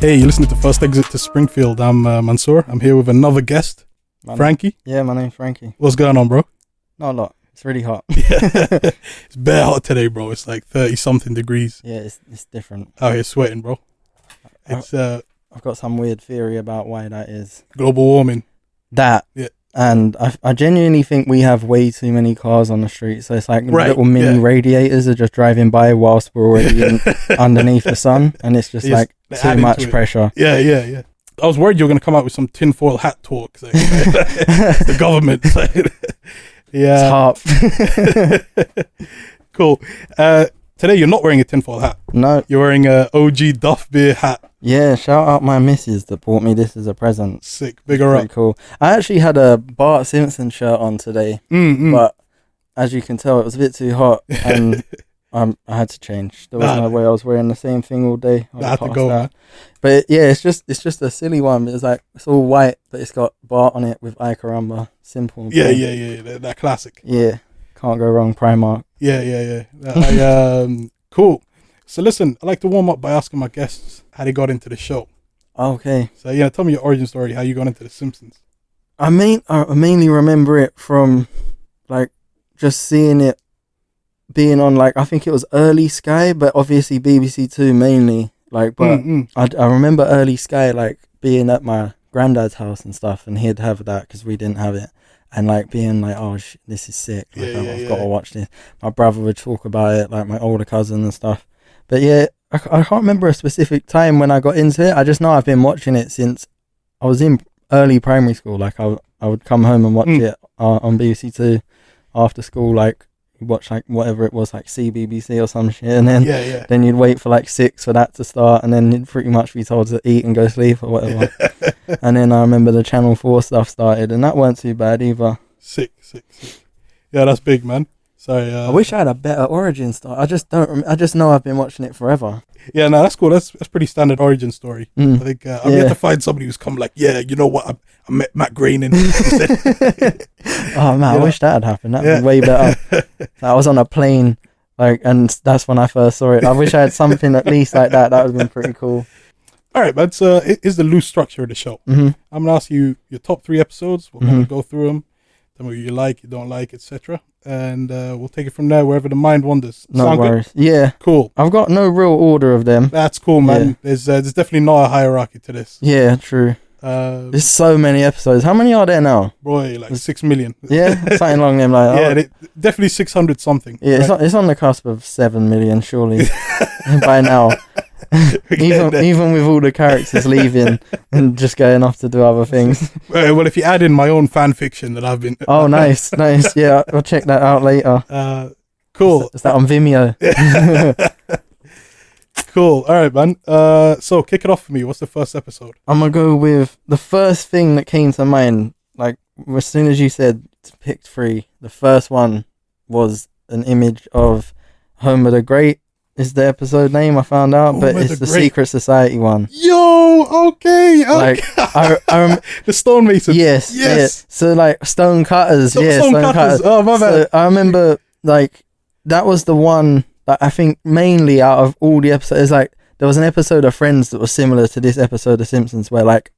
Hey, you're listening to First Exit to Springfield. I'm Mansoor. I'm here with another guest, Frankie. Yeah, my name's Frankie. What's going on, bro? Not a lot. It's really hot. It's bare hot today, bro. It's like 30-something degrees. Yeah, it's different. Out here sweating, bro. It's I've got some weird theory about why that is. global warming. That. Yeah. And I genuinely think we have way too many cars on the street. So it's like little mini radiators are just driving by whilst we're already underneath the sun. And it's just like too much pressure. Yeah. I was worried you were going to come out with some tinfoil hat talk. Like, the government. Yeah. It's hot. Cool. Today you're not wearing a tinfoil hat. No. You're wearing a OG Duff Beer hat. Yeah, shout out my missus that bought me this as a present. Sick. Bigger up. Cool. I actually had a Bart Simpson shirt on today, but as you can tell, it was a bit too hot, and I had to change. There was no way I was wearing the same thing all day. I had to go, man. But yeah, it's just a silly one. It's like it's all white, but it's got Bart on it with Icaramba. Simple. Yeah. That classic. Yeah, can't go wrong. Primark. Yeah. Cool. So listen, I like to warm up by asking my guests how they got into the show. Okay. So tell me your origin story, how you got into The Simpsons. I mainly remember it from like just seeing it being on like I think it was early Sky, but obviously BBC Two mainly. Like, but I remember early Sky like being at my granddad's house and stuff, and he'd have that because we didn't have it. And like being like, oh, this is sick. Like, I've got to watch this. My brother would talk about it, like my older cousin and stuff. But yeah, I can't remember a specific time when I got into it. I just know I've been watching it since I was in early primary school. Like I would come home and watch it on BBC Two after school. Like watch like whatever it was, like CBBC or some shit, and then then you'd wait for like 6 for that to start, and then you'd pretty much be told to eat and go sleep or whatever. And then I remember the Channel 4 stuff started, and that weren't too bad either. Sick. Yeah, that's big, man. So I wish I had a better origin story. I just don't. I just know I've been watching it forever. Yeah, no, that's cool. That's pretty standard origin story. I think I'm yet to find somebody who's come like, yeah, you know what? I met Matt Groening. Oh man, I wish that had happened. That'd be way better. I was on a plane, like, and that's when I first saw it. I wish I had something at least like that. That would have been pretty cool. All right, man. So here's the loose structure of the show. I'm gonna ask you your top 3 episodes. We're gonna go through them. Tell me what you like, you don't like, etc. And we'll take it from there wherever the mind wanders. No Sound worries. Good? Yeah. Cool. I've got no real order of them. That's cool, man. Yeah. There's definitely not a hierarchy to this. Yeah, true. There's so many episodes. How many are there now? Boy, like 6 million. Yeah, something along them like that. Yeah, definitely 600 something. Yeah, right? it's on the cusp of 7 million, surely, by now. even with all the characters leaving and just going off to do other things. Well, if you add in my own fan fiction that I've been... Oh, nice. Yeah, I'll check that out later. Cool. Is that on Vimeo? Cool. All right, man. So kick it off for me. What's the first episode? I'm going to go with the first thing that came to mind. Like, as soon as you said to pick 3, the first one was an image of Homer the Great. Is the episode name I found out, but it's the Secret Society one. Yo, okay. Like the stonemasons. Yes. Yeah. So like stone cutters. Stone cutters. Oh my bad. I remember like that was the one that I think mainly out of all the episodes. Like there was an episode of Friends that was similar to this episode of Simpsons, where like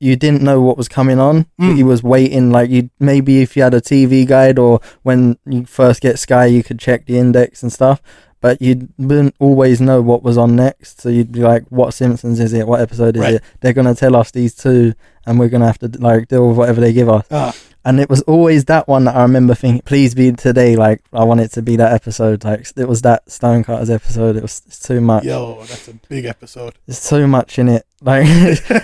you didn't know what was coming on, but you was waiting. Like you maybe if you had a TV guide or when you first get Sky, you could check the index and stuff. But you wouldn't always know what was on next. So you'd be like, what Simpsons is it? What episode is it? They're going to tell us these 2 and we're going to have to like deal with whatever they give us. And it was always that one that I remember thinking, please be today. Like, I want it to be that episode. Like, it was that Stonecutters episode. It's too much. Yo, that's a big episode. There's too much in it. Like,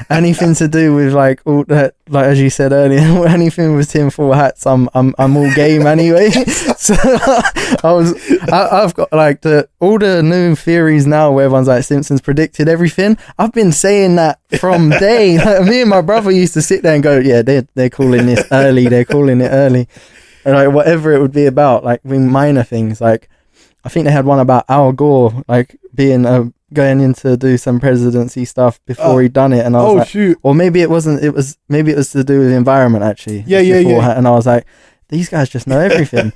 anything to do with, like, all that, like, as you said earlier, anything with tinfoil hats, I'm all game anyway. So, I've got, like, all the new theories now where everyone's like, Simpsons predicted everything. I've been saying that from day. Like, me and my brother used to sit there and go, yeah, they're calling this early. They're calling it early. And like whatever it would be about, like minor things. Like I think they had one about Al Gore, like being going in to do some presidency stuff before he'd done it, and I was like, shoot. Or maybe it wasn't. Maybe it was to do with the environment actually. Yeah. And I was like, these guys just know everything.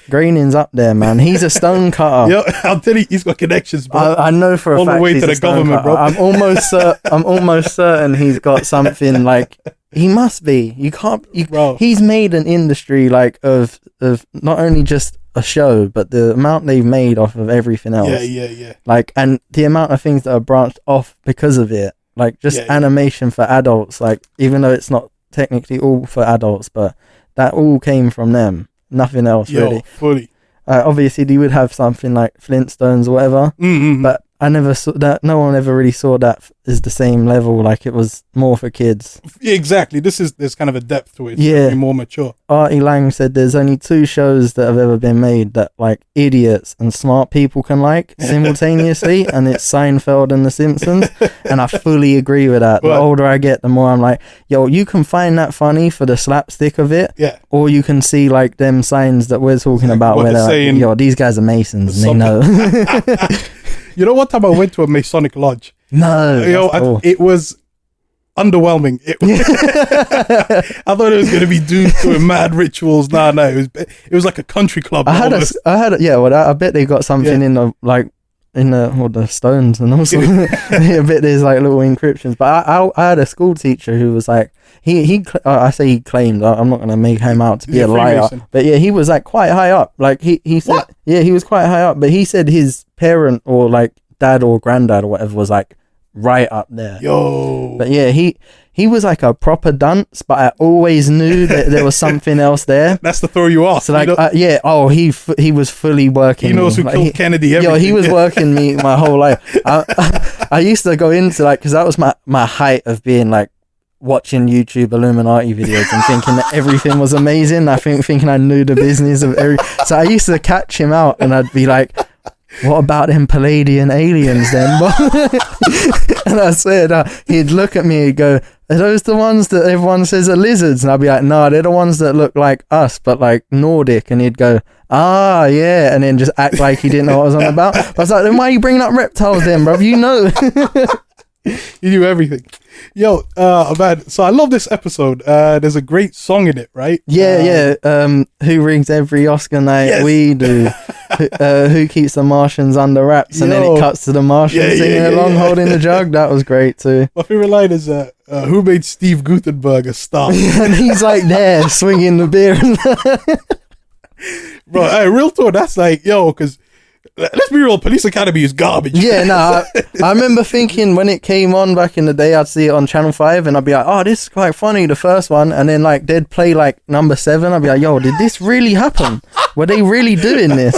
Groening's up there, man. He's a stone cutter. Yo, I'll tell you, he's got connections, bro. I know for a fact. All the way he's to a the stone government, cutter. bro. I'm almost certain he's got something like. He must be. You can't. Bro. He's made an industry like of not only just a show, but the amount they've made off of everything else. Yeah. Like, and the amount of things that are branched off because of it. Like, just animation for adults. Like, even though it's not technically all for adults, but that all came from them. Nothing else, really. Fully. Obviously, they would have something like Flintstones or whatever, but I never saw that. No one ever really saw that as the same level. Like, it was more for kids. Yeah, exactly. There's kind of a depth to it. It's Yeah. more mature. Artie Lang said there's only 2 shows that have ever been made that like idiots and smart people can like simultaneously, and it's Seinfeld and The Simpsons. And I fully agree with that. The older I get, the more I'm like, yo, you can find that funny for the slapstick of it, or you can see like them signs that we're talking about where they're saying, like, yo, these guys are Masons, and they know. You know what time I went to a Masonic lodge? No, cool. It was underwhelming. I thought it was going to be dudes doing mad rituals. No, it was like a country club. I bet they got something in the stones, and also I bet there's like little encryptions. But I had a school teacher who was like, I say he claimed, I'm not going to make him out to be a liar, but yeah, he was like quite high up. Like he said, he was quite high up, but he said his parent or like dad or granddad or whatever was like right up there. Yo. But yeah, he was like a proper dunce, but I always knew that there was something else there. That's to throw you off. So like, he was fully working. He knows who killed Kennedy. Everything. He was working me my whole life. I used to go into like, because that was my height of being like watching YouTube Illuminati videos and thinking that everything was amazing. Thinking I knew the business of so I used to catch him out, and I'd be like, what about them Palladian aliens then? And I said, he'd look at me, he'd go, are those the ones that everyone says are lizards? And I'd be like, no, they're the ones that look like us, but like Nordic. And he'd go, yeah, and then just act like he didn't know what I was on about. I was like, then why are you bringing up reptiles then, bruv? You know. You do everything. Yo, man, so I love this episode. There's a great song in it, right? Who rings every Oscar night? Yes. We do. Who keeps the Martians under wraps? And then it cuts to the Martians singing along, holding the jug. That was great too. My favorite line is who made Steve Gutenberg a star? And he's like there swinging the beer. Bro, hey, real talk, that's like, yo, because let's be real, Police Academy is garbage. Yeah, no, I remember thinking when it came on back in the day, I'd see it on Channel 5 and I'd be like, oh, this is quite funny, the first one. And then like they'd play like number 7. I'd be like, yo, did this really happen? Were they really doing this?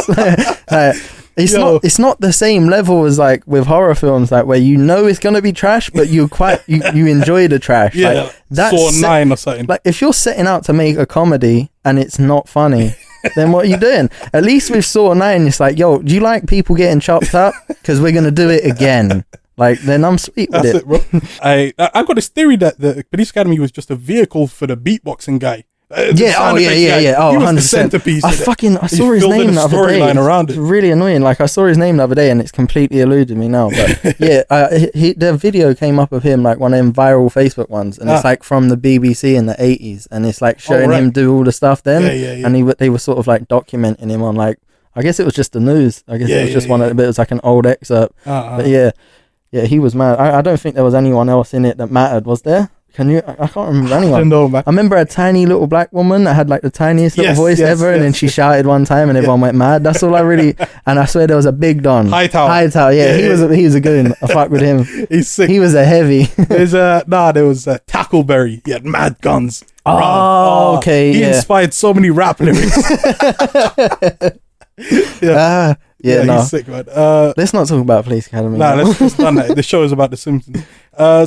It's not the same level as like with horror films, like where you know it's gonna be trash, but you enjoy the trash. Yeah, like, that's Saw 9 or something. Like if you're setting out to make a comedy and it's not funny, then what are you doing? At least with Saw 9, it's like, yo, do you like people getting chopped up? Because we're gonna do it again. Like, then I'm sweet with it. Bro. I've got this theory that the Police Academy was just a vehicle for the beatboxing guy. Oh, he was 100%. The centerpiece. I saw his name the other day. It's really annoying. Like, I saw his name the other day and it's completely eluded me now. But yeah, the video came up of him, like one of them viral Facebook ones, and it's like from the BBC in the 80s, and it's like showing him do all the stuff then. And they were sort of like documenting him on, like, I guess it was just the news. I guess it was just one of the bits, like an old excerpt. But yeah, he was mad. I don't think there was anyone else in it that mattered, was there? I can't remember anyone. I don't know, man. I remember a tiny little black woman that had like the tiniest little voice ever, and then she shouted one time and everyone went mad. That's all I really. And I swear there was a big Don. Hightower. Yeah, he was a goon. I fuck with him. He's sick. He was a heavy. There was Tackleberry. He had mad guns. Okay. He inspired so many rap lyrics. He's sick, man. Let's not talk about Police Academy. Let's just done that. The show is about The Simpsons.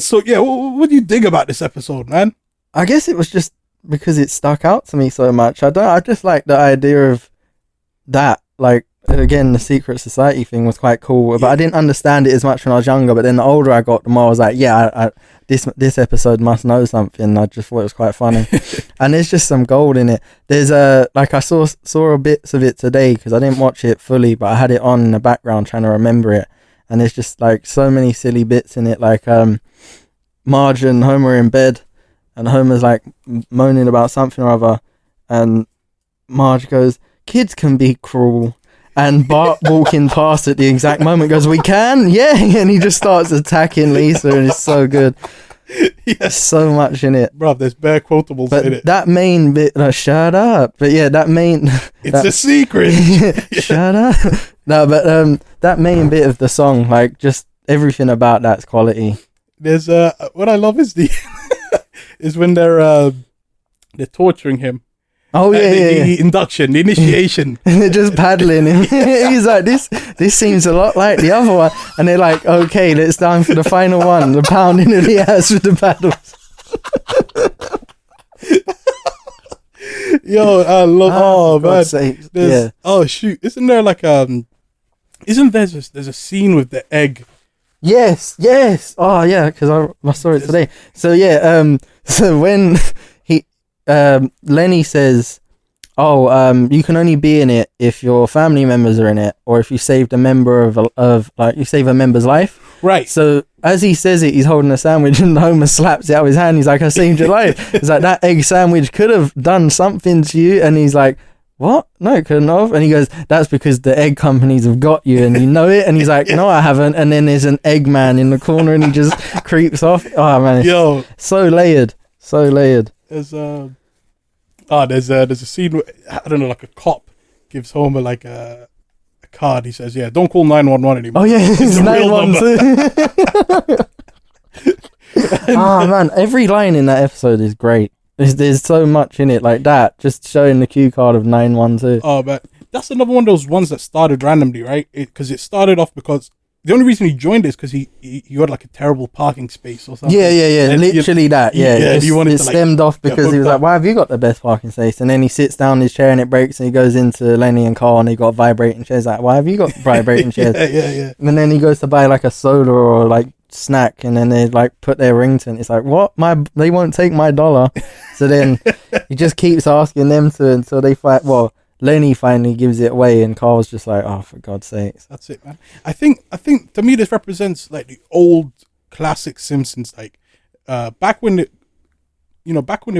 So yeah, what do you dig about this episode, man? I guess it was just because it stuck out to me so much. I just like the idea of that. Like, again, the secret society thing was quite cool, but I didn't understand it as much when I was younger. But then the older I got, the more I was like, this episode must know something. I just thought it was quite funny. And there's just some gold in it. There's I saw bits of it today because I didn't watch it fully, but I had it on in the background trying to remember it. And there's just like so many silly bits in it, like Marge and Homer in bed, and Homer's like moaning about something or other, and Marge goes, kids can be cruel. And Bart walking past at the exact moment goes, we can? Yeah. And he just starts attacking Lisa, and it's so good. There's so much in it. Bro, there's bare quotables but in it. That main bit, shut up. But yeah, that main... It's a secret. Shut up. No, but that main bit of the song, like, just everything about that's quality. There's what I love is is when they're torturing him. Oh yeah, the induction, the initiation. And they're just paddling him. He's like, this seems a lot like the other one. And they're like, okay, it's time for the final one, the pounding of the ass with the paddles. Yo, I love. Oh man, yeah. Oh shoot, isn't there like isn't there's a scene with the egg? Yes. Oh yeah, because I saw it today. So yeah, so when Lenny says, you can only be in it if your family members are in it, or if you saved a member of you save a member's life. Right. So as he says it, he's holding a sandwich, and Homer slaps it out of his hand. He's like, I saved your life. It's like, that egg sandwich could have done something to you. And he's like, what? No, it couldn't have. And he goes, that's because the egg companies have got you, and you know it. And he's like, no, I haven't. And then there's an egg man in the corner, and he just creeps off. Oh man, yo, so layered. There's a scene where, I don't know, like a cop gives Homer like a card. He says, yeah, don't call 911 anymore. Oh yeah, it's 912. Oh man, every line in that episode is great. There's so much in it like that, just showing the cue card of 912. Oh, but that's another one of those ones that started randomly, right? Because it started off because the only reason he joined is because he got like a terrible parking space or something. Yeah. And literally that. Yeah, he wanted it to, stemmed off because he was like, why have you got the best parking space? And then he sits down in his chair and it breaks, and he goes into Lenny and Carl, and he got vibrating chairs. Like, why have you got vibrating chairs? Yeah. And then he goes to buy like a soda or like snack, and then they like put their ring to it. It's like, what? They won't take my $1. So then he just keeps asking them to until they fight. Well, Lenny finally gives it away, and Carl's just like, oh, for God's sakes. That's it, man. I think to me this represents like the old classic Simpsons, like back when they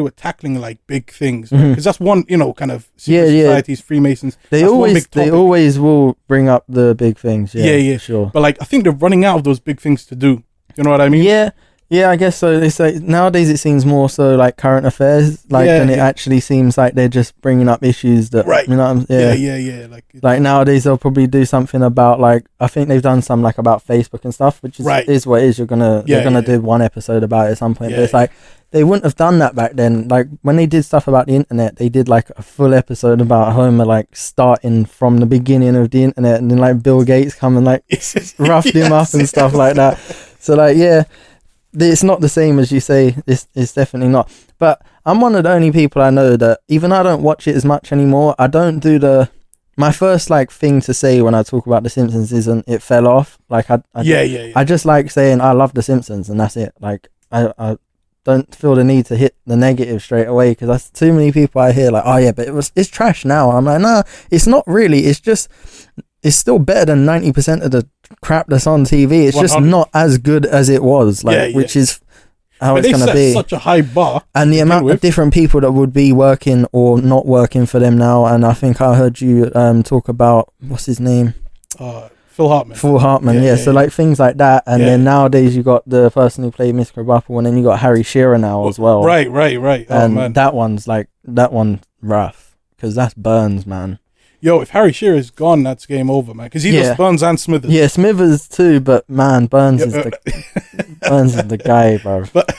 were tackling like big things, because that's one, kind of secret societies, Freemasons. They always will bring up the big things. Yeah, sure. But like, I think they're running out of those big things to do. You know what I mean? Yeah, I guess so. It's like nowadays it seems more so like current affairs, than it actually seems like they're just bringing up issues that, right. You know what Yeah. Like nowadays they'll probably do something about, like, I think they've done some like about Facebook and stuff, which is what it is. You're gonna do one episode about it at some point. But it's like they wouldn't have done that back then. Like when they did stuff about the internet, they did like a full episode about Homer, like starting from the beginning of the internet, and then like Bill Gates come and like roughed him up and stuff like that. So like, it's not the same as you say. It's definitely not. But I'm one of the only people I know that, even I don't watch it as much anymore, I don't do my first like thing to say when I talk about The Simpsons isn't it fell off. Like I just like saying I love The Simpsons, and that's it. Like I don't feel the need to hit the negative straight away, because that's too many people I hear like, oh yeah, but it's trash now. I'm like, no, it's not really. It's still better than 90% of the crap that's on TV. It's 100. Just not as good as it was, which is how it's going to be. Such a high bar, and the amount of different people that would be working or not working for them now. And I think I heard you talk about, what's his name? Phil Hartman. So like things like that, and then nowadays you got the person who played Mr. Krabappel, and then you got Harry Shearer now as well. Right. And man, that one's rough, because that's Burns, man. Yo, if Harry Shearer is gone, that's game over, man. Because he does Burns and Smithers. Yeah, Smithers too, but man, Burns is the guy, bro. But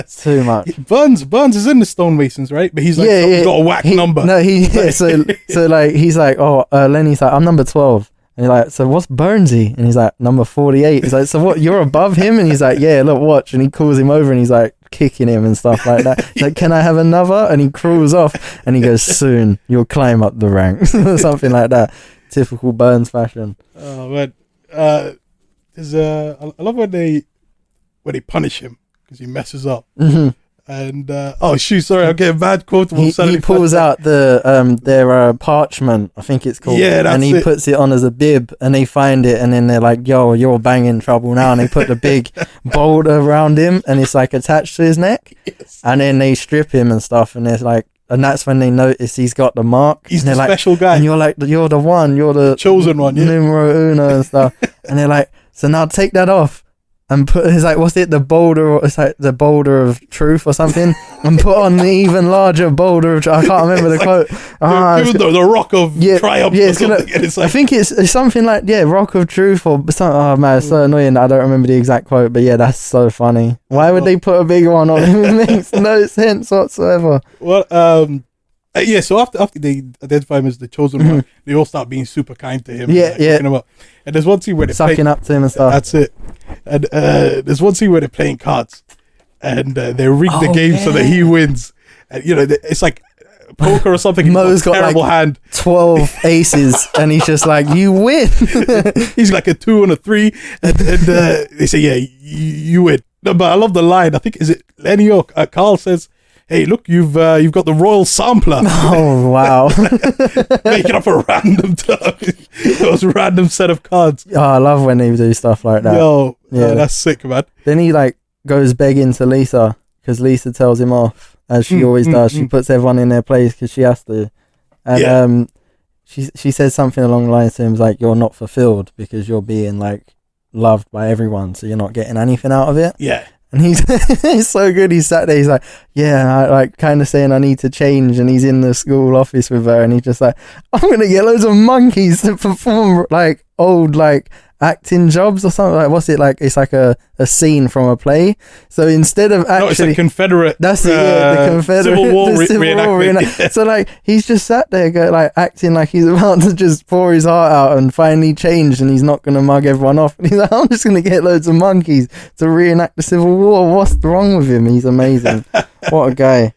too much. Burns is in the Stonemasons, right? But he's like, got a whack number. No, so like he's like, Lenny's like, I'm number 12. And he's like, so what's Burnsy? And he's like, number 48. He's like, so what, you're above him? And he's like, yeah, look, watch. And he calls him over, and he's like kicking him and stuff like that. He's like, can I have another? And he crawls off, and he goes, soon you'll climb up the ranks. Something like that. Typical Burns fashion. Oh man, there's I love when they punish him because he messes up. And sorry, I'm getting bad quotables. He pulls out their parchment, I think it's called, and he puts it on as a bib, and they find it, and then they're like, yo, you're banging trouble now, and they put the big boulder around him, and it's like attached to his neck, and then they strip him and stuff, and there's like, and that's when they notice he's got the mark. He's and the they're special guy. And you're like, you're the one, you're the chosen one, numero uno and stuff. And they're like, so now take that off and put, it's like, what's it, the boulder, or it's like the boulder of truth or something, and put on the even larger boulder of truth. I can't remember the quote. The rock of triumph. Yeah, I think it's something like, rock of truth or something. Oh man, it's so annoying that I don't remember the exact quote, but yeah, that's so funny. Why would they put a big one on him? It makes no sense whatsoever. Well, so after they identify him as the chosen one, they all start being super kind to him. And there's one scene where they're sucking up to him and stuff. That's it. And there's one scene where they're playing cards, and they rig the game so that he wins. And it's like poker or something. Mo's got terrible like hand, 12 aces, and he's just like, you win. He's like a 2 and a 3, and they say, yeah, you win. No, but I love the line. I think is it Lenny or Carl says, hey, look, you've got the royal sampler. Oh, wow. Making up a random random set of cards. Oh, I love when they do stuff like that. Yo, that's sick, man. Then he like goes begging to Lisa because Lisa tells him off, as she always does. She puts everyone in their place because she has to. And she says something along the lines to him like, you're not fulfilled because you're being like loved by everyone, so you're not getting anything out of it. Yeah. And he's so good. He's sat there. He's like, I like kind of saying I need to change. And he's in the school office with her, and he's just like, I'm gonna get loads of monkeys to perform like old like acting jobs or something. Like, what's it like? It's like a scene from a play. So instead of actually, it's a Confederate. That's it. The Confederate Civil War reenactment. So like he's just sat there, like acting like he's about to just pour his heart out and finally change, and he's not gonna mug everyone off. And he's like, I'm just gonna get loads of monkeys to reenact the Civil War. What's wrong with him? He's amazing. What a guy.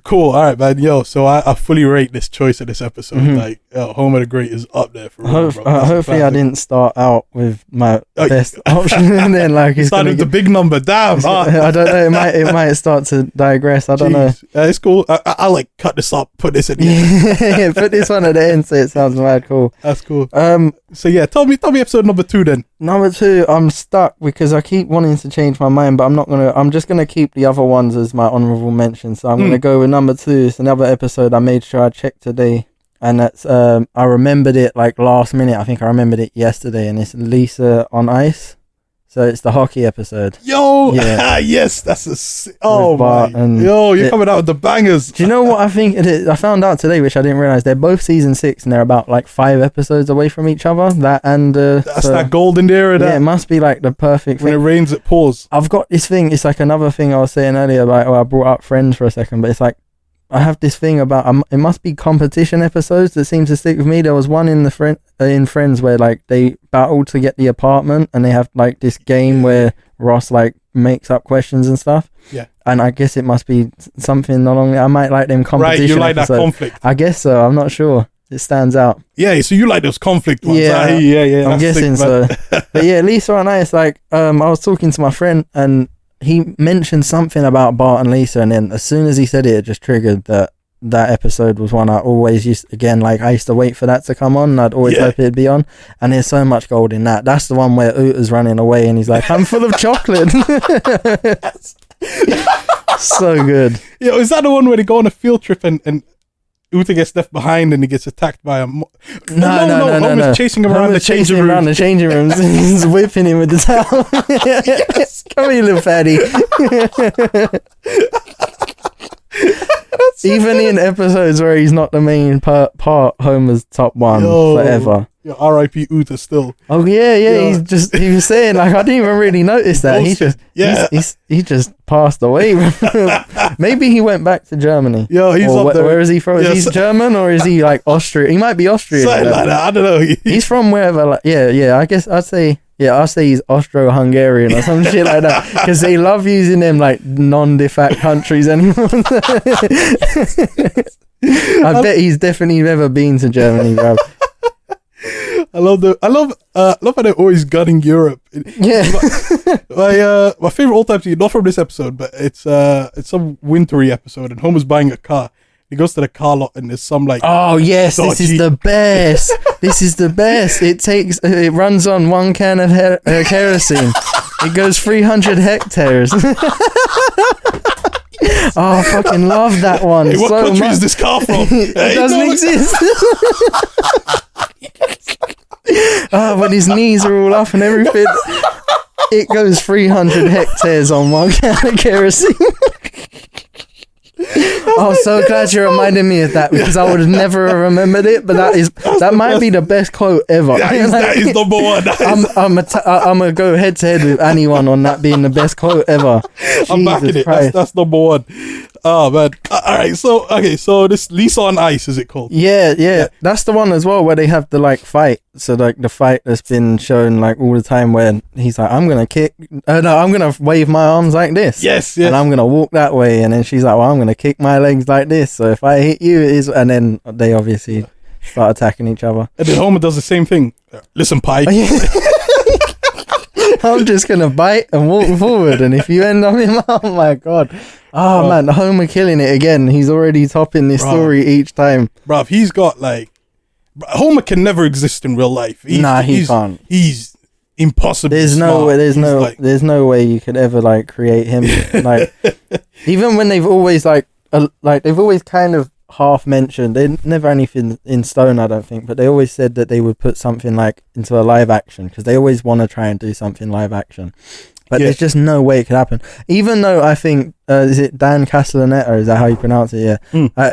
Cool. All right, man. Yo, so I fully rate this choice of this episode. Like, Home of the Great is up there for real, bro. Hopefully I didn't start out with my best option and then like it's started with the big number. Damn. I don't know. It might start to digress. I don't know. It's cool. I like cut this up, put this in. Yeah, put this one at the end so it sounds mad cool. That's cool. So yeah, tell me episode number 2 then. Number 2, I'm stuck because I keep wanting to change my mind, but I'm just gonna keep the other ones as my honorable mention. So I'm gonna go with number 2. It's another episode I made sure I checked today, and that's I remembered it like last minute. I think I remembered it yesterday, and it's Lisa on Ice. So it's the hockey episode. Yo, yes, that's you're coming out with the bangers. Do you know what I think it is? I found out today, which I didn't realize. They're both season 6, and they're about like 5 episodes away from each other. That and that's that golden era. Yeah, it must be like the perfect when thing. it rains, it pours. I've got this thing. It's like another thing I was saying earlier about. I brought up Friends for a second, but it's like I have this thing about it must be competition episodes that seem to stick with me. There was one in Friends where like they battled to get the apartment, and they have like this game where Ross like makes up questions and stuff. Yeah, and I guess it must be something along. I might like them competition. Right, you like episodes. That conflict. I guess so. I'm not sure. It stands out. Yeah, so you like those conflict ones. Yeah, I'm guessing sick, so. But yeah, Lisa and I, it's like I was talking to my friend and he mentioned something about Bart and Lisa, and then as soon as he said it just triggered that episode was one I always used. Again, like I used to wait for that to come on, and I'd always hope it'd be on, and there's so much gold in that. That's the one where Uta's running away and he's like, I'm full of chocolate. So good. Yeah, is that the one where they go on a field trip and Uta gets left behind and he gets attacked by a... No. Homer's chasing him around the changing rooms. He's whipping him with the towel. Yes. Come here, little fatty. Even in episodes where he's not the main part, Homer's top one forever. Yeah, R.I.P. Uta still. Oh yeah. He was saying like I didn't even really notice that. He just passed away. Maybe he went back to Germany. Yeah, he's up there. Where is he from? Is he German or is he like Austrian? He might be Austrian. Something like that. I don't know. He's from wherever. Like, I guess I'd say. Yeah, I'll say he's Austro-Hungarian or some shit like that, because they love using them like non-defact countries anymore. I bet he's definitely never been to Germany, bro. I love how they're always gutting Europe. Yeah. My favorite all-time scene, not from this episode, but it's some wintry episode, and Homer's buying a car. He goes to the car lot and there's some like... Oh, yes, dodgy... this is the best. This is the best. It runs on 1 can of kerosene. It goes 300 hectares. Oh, I fucking love that one. Hey, what so country much. is this car from? It doesn't exist. When his knees are all up and everything. It goes 300 hectares on one can of kerosene. I'm so glad you reminded me of that because I would have never remembered it. But that might be the best quote ever. That is number one. I'm gonna go head to head with anyone on that being the best quote ever. I'm backing it. That's number one. Oh man. All right. So this Lisa on Ice, is it called? Yeah. That's the one as well where they have the like fight. So like the fight that's been shown like all the time where he's like, I'm gonna wave my arms like this. Yes. And I'm gonna walk that way, and then she's like, well, I'm gonna kick my legs like this. So if I hit you, it is. And then they obviously start attacking each other. And then Homer does the same thing. Listen, Pi. I'm just gonna bite and walk forward, and if you end up in, oh my god, man, Homer killing it again. He's already topping this story each time. Bruv, he's got like Homer can never exist in real life. He can't. He's impossible. There's no way. There's no way you could ever like create him. Like even when they've always they've always kind of half mentioned, they never anything in stone, I don't think, but they always said that they would put something like into a live action because they always want to try and do something live action, but there's just no way it could happen. Even though I think is it Dan Castellaneta, is that how you pronounce it?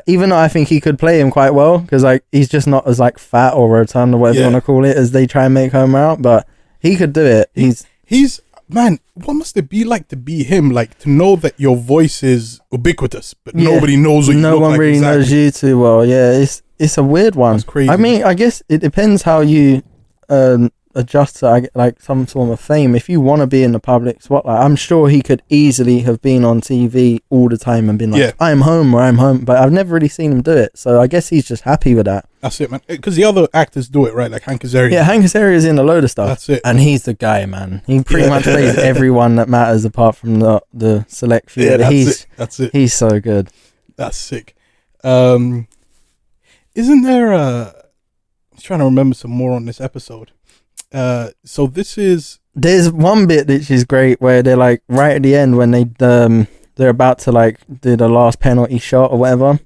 Even though I think he could play him quite well because like he's just not as like fat or rotund or whatever you want to call it as they try and make Homer out, but he could do it. He's man, what must it be like to be him? Like to know that your voice is ubiquitous, but nobody knows what you look like. No one really knows you too well. Yeah, it's a weird one. That's crazy. I mean, I guess it depends how you adjust to like some form of fame. If you want to be in the public spotlight, I'm sure he could easily have been on TV all the time and been like, I'm home, but I've never really seen him do it. So I guess he's just happy with that. That's it, man. Because the other actors do it, right? Like Hank Azaria. Yeah, Hank Azaria's in a load of stuff. That's it. And he's the guy, man. He pretty much plays everyone that matters apart from the select few. Yeah, that's it. He's so good. That's sick. Isn't there I'm trying to remember some more on this episode. So there's one bit which is great where they're like right at the end when they're about to like do the last penalty shot or whatever,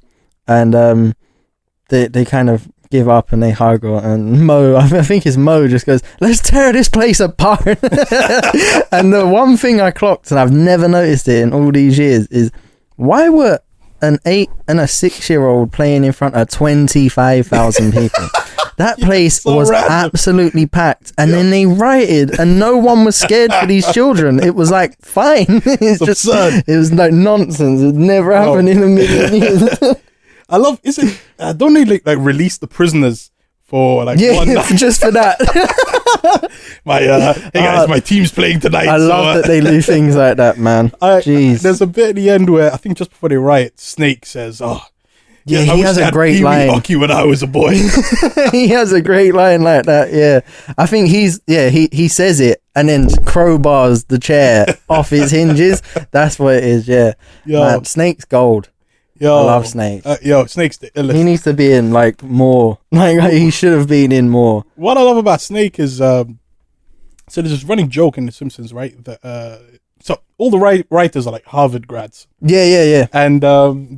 and they kind of give up and they hug her, and Mo, I think it's Mo, just goes, let's tear this place apart. And the one thing I clocked, and I've never noticed it in all these years, is why were an 8 and a 6-year-old playing in front of 25,000 people? That place was absolutely packed, and then they rioted, and no one was scared for these children. It was like fine. It's just absurd. It was like nonsense. It never happened in a million years. I love. Is it? Don't they like release the prisoners for like 1 night? Just for that? Hey guys, my team's playing tonight. I love that they do things like that, man. Jeez. There's a bit at the end where I think just before they riot, Snake says, "Oh." Yeah, he has a great line. Hockey when I was a boy. He has a great line like that. Yeah, I think he says it and then crowbars the chair off his hinges. That's what it is. Yeah, man, Snake's gold. I love Snake. Snake's the illest. He needs to be in like more. Like he should have been in more. What I love about Snake is so there's this running joke in The Simpsons, right? That so all the writers are like Harvard grads. Yeah. And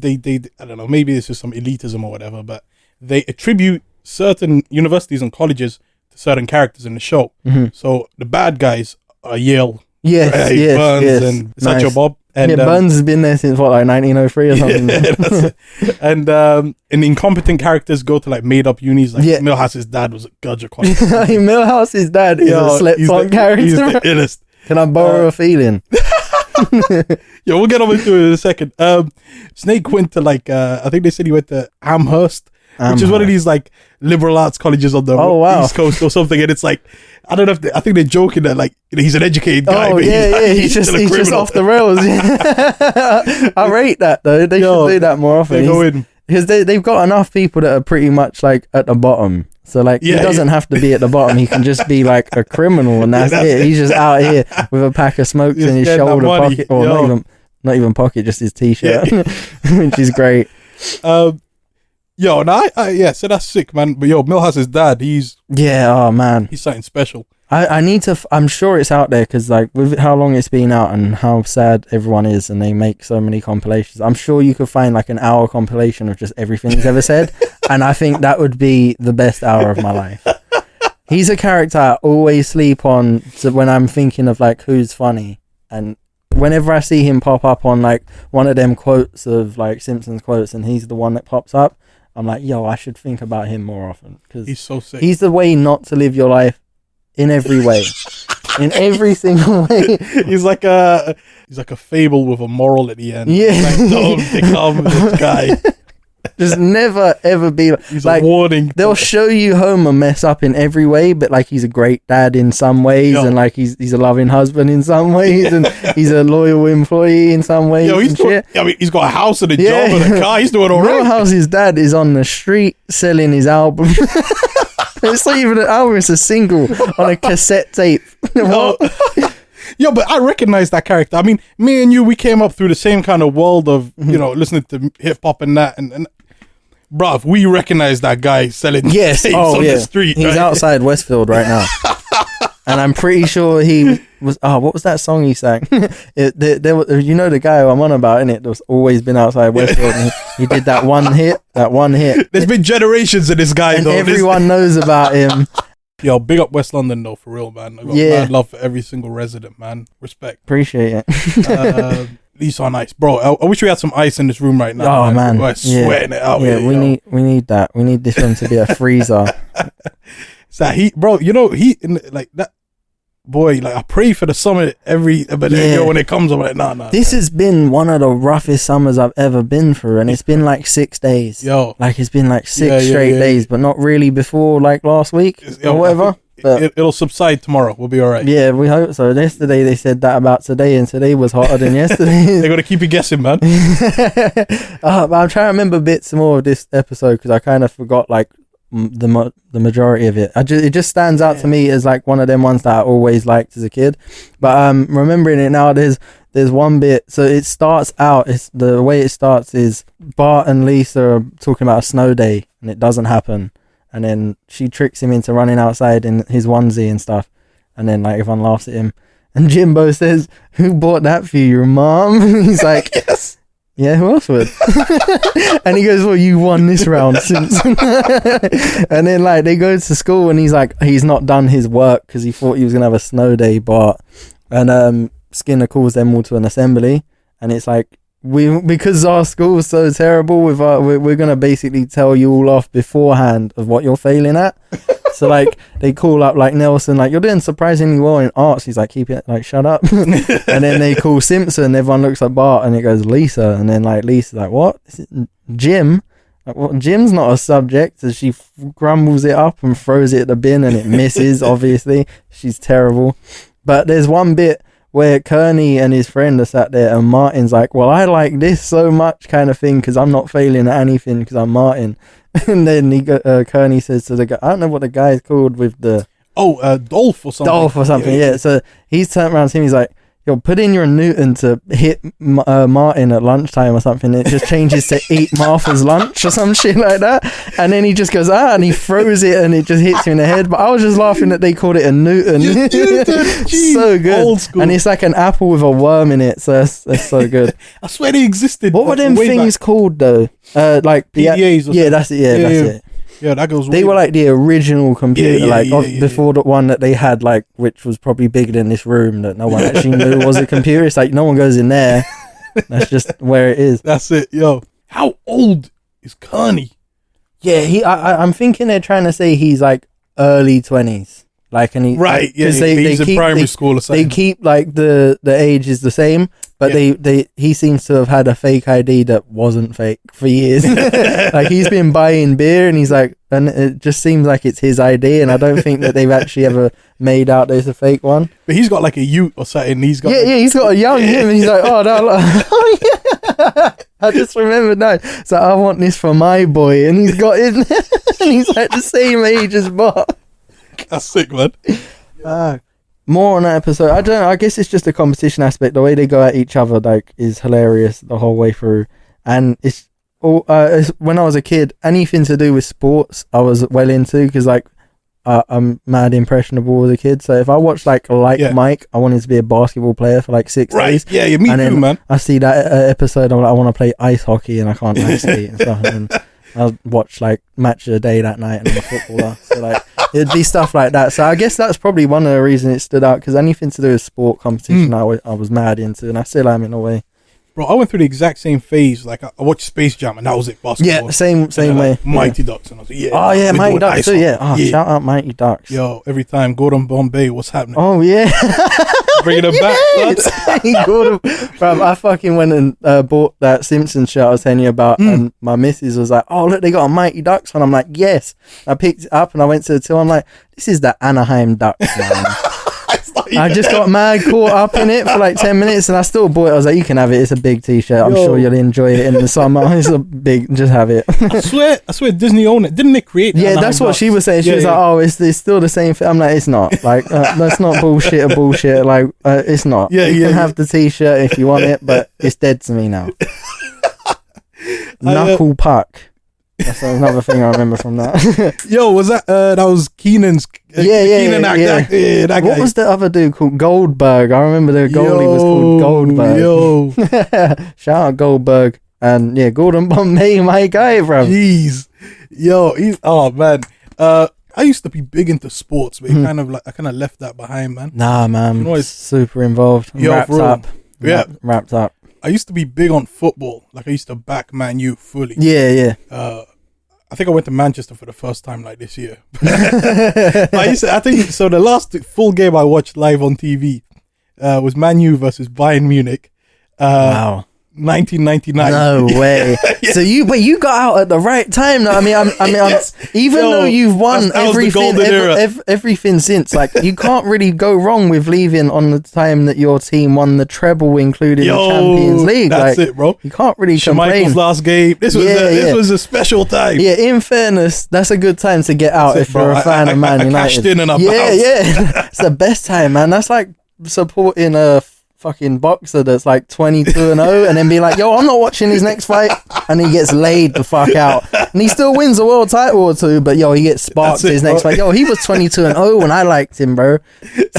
they I don't know, maybe this is some elitism or whatever, but they attribute certain universities and colleges to certain characters in the show. Mm-hmm. So the bad guys are Yale. Yes. Burns and Sancho Bob. And, Burns has been there since what, like 1903 or something. Yeah, that's it. And incompetent characters go to like made up unis. Like Milhouse's dad was a Gudger College. Milhouse's dad is a slept-on character. He's the illest. Can I borrow a feeling? We'll get on into it in a second. Snake went to like I think they said he went to Amherst, which is one of these like liberal arts colleges on the East Coast or something. And it's like, I don't know I think they're joking that like he's an educated guy, but he's just off the rails. I rate that though. They should do that more often. Because they've got enough people that are pretty much like at the bottom. So like he doesn't have to be at the bottom. He can just be like a criminal, and that's it. He's just out here with a pack of smokes in his shoulder pocket, or not even pocket, just his t-shirt, which is great. So that's sick, man. But Milhouse's dad, he's man, he's something special. I need to. I'm sure it's out there because, like, with how long it's been out and how sad everyone is, and they make so many compilations. I'm sure you could find like an hour compilation of just everything he's ever said, and I think that would be the best hour of my life. He's a character I always sleep on. So when I'm thinking of like who's funny, and whenever I see him pop up on like one of them quotes of like Simpsons quotes, and he's the one that pops up, I'm like, yo, I should think about him more often because he's so sick. He's the way not to live your life. In every way, in every single way. He's like a fable with a moral at the end. Yeah, like, don't become this guy. Just never ever be. He's like, a warning. They'll show you Homer mess up in every way, but like he's a great dad in some ways, and like he's a loving husband in some ways, and he's a loyal employee in some ways. He's got a house and a job and a car. He's doing all right. His dad is on the street selling his album. It's not even an album, it's a single on a cassette tape. Yo, but I recognize that character. I mean, me and you, we came up through the same kind of world of, listening to hip hop and that. And bruv, we recognize that guy selling tapes on the street. He's outside Westfield right now. And I'm pretty sure he was. Oh, what was that song he sang? The guy who I'm on about, innit? That's always been outside Westfield. And he did that one hit. There's been generations of this guy, and though. Everyone knows about him. Yo, big up West London, though, for real, man. I got mad love for every single resident, man. Respect. Appreciate it. These are nice, bro. I wish we had some ice in this room right now. Oh man, we're sweating it out. Yeah, we need that. We need this room to be a freezer. So that. Boy, like I pray for the summer when it comes, I'm like, nah. This has been one of the roughest summers I've ever been through, and it's been like 6 days. Yo, like it's been like six straight days, but not really before like last week or whatever. But it'll subside tomorrow. We'll be all right. Yeah, we hope so. Yesterday they said that about today, and today was hotter than yesterday. They got to keep you guessing, man. But I'm trying to remember bits more of this episode because I kind of forgot like the majority of it. It just stands out to me as like one of them ones that I always liked as a kid. But remembering it now, there's one bit. So it starts out. The way it starts is Bart and Lisa are talking about a snow day, and it doesn't happen. And then she tricks him into running outside in his onesie and stuff. And then like everyone laughs at him. And Jimbo says, "Who bought that for you, your mom?" He's like, "Yes." Yeah, who else would? And he goes, "Well, you won this round, Simpson." And then like they go to school and he's like, he's not done his work because he thought he was going to have a snow day, Bart. And Skinner calls them all to an assembly. And it's like, because our school's so terrible, we're gonna basically tell you all off beforehand of what you're failing at. So like they call up like Nelson, like, "You're doing surprisingly well in arts." He's like, "Keep it, like, shut up." And then they call Simpson. Everyone looks at Bart, and it goes Lisa. And then like Lisa's like, "What? Is it Jim?" Like, "What? Jim's not a subject." So she grumbles it up and throws it at the bin, and it misses. Obviously, she's terrible. But there's one bit where Kearney and his friend are sat there, and Martin's like, "Well, I like this so much," kind of thing, because I'm not failing at anything because I'm Martin. And then Kearney says to the guy, I don't know what the guy's called with the... Dolph or something. Yeah. So he's turned around to him, he's like, "Yo, put in your Newton to hit Martin at lunchtime or something." It just changes to "eat Martha's lunch" or some shit like that. And then he just goes, and he throws it and it just hits you in the head. But I was just laughing that they called it a Newton. So good. Old school. And it's like an apple with a worm in it. So that's so good. I swear they existed. What were them things called though? Like PDAs or something. That's it. Yeah, that's it. Yeah, that goes. They were like the original computer, before the one that they had, like, which was probably bigger than this room that no one actually knew was a computer. It's like no one goes in there. That's just where it is. That's it, yo. How old is Kearney? Yeah, I'm thinking they're trying to say he's like early 20s. Like, and he's in primary school or something. They keep like the age is the same, but he seems to have had a fake ID that wasn't fake for years. Like he's been buying beer, and he's like, and it just seems like it's his ID, and I don't think that they've actually ever made out there's a fake one. But he's got like a ute or something. He's got he's got a young him, and he's like, "Oh no, yeah." I just remembered now. So I want this for my boy, and he's got it, and he's like the same age as Bart. That's sick, man. More on that episode. I don't know. I guess it's just a competition aspect. The way they go at each other, like, is hilarious the whole way through. And it's all when I was a kid, anything to do with sports, I was well into, because like I'm mad impressionable as a kid. So if I watch like Mike, I wanted to be a basketball player for like 6 days. Yeah, me too, man. I see that episode, I'm like, I want to play ice hockey and I can't ice skate and stuff. And I'll watch like Match of the Day that night and I'm a footballer. So like it'd be stuff like that. So I guess that's probably one of the reasons it stood out, because anything to do with sport competition, I was mad into, and I still am in a way. Bro, I went through the exact same phase. Like I watched Space Jam and that was it. Basketball. Yeah, same way. Mighty Ducks, and I was like, oh yeah, Mighty Ducks too. Yeah. Oh, shout out Mighty Ducks. Yo, every time Gordon Bombay, what's happening? Oh yeah, bringing it back. Gordon, bro, I fucking went and bought that Simpsons shirt I was telling you about, and my missus was like, "Oh look, they got a Mighty Ducks," and I'm like, "Yes." I picked it up and I went to the till. I'm like, "This is the Anaheim Ducks, man." I just got mad caught up in it for like 10 minutes and I still bought it. I was like, you can have it. It's a big t-shirt. I'm sure you'll enjoy it in the summer. It's a big, just have it. I swear Disney owned it. Didn't they create it? Yeah, that's what she was saying. She was like, oh, it's still the same thing. I'm like, it's not. Like, that's not bullshit or bullshit. Like, it's not. You can have the t-shirt if you want it, but it's dead to me now. Knuckle puck. That's another thing I remember from that. Yo, was that was Keenan's? Keenan that guy. What was the other dude called? Goldberg. I remember the goalie was called Goldberg. Yo, shout out Goldberg, and Gordon Bombay, my guy, bro. Jeez, yo, oh man. I used to be big into sports, but I kind of left that behind, man. Nah, man, super involved. Wrapped up. I used to be big on football. Like I used to back Man U fully. Yeah. I think I went to Manchester for the first time like this year. I think so. The last full game I watched live on TV was Man U versus Bayern Munich. Wow. 1999. No way. So you got out at the right time. I mean, even though you've won everything since, like you can't really go wrong with leaving on the time that your team won the treble, including the Champions League. That's it, bro. You can't really complain. Michael's last game. This was a special time. Yeah, in fairness, that's a good time to get out if you're a fan of Man United. I cashed in and I bounced. It's the best time, man. That's like supporting a fucking boxer that's like 22-0 and then be like, yo, I'm not watching his next fight, and he gets laid the fuck out and he still wins a world title or two, but yo, he gets sparked his next fight. Yo, he was 22-0 when I liked him, bro. It's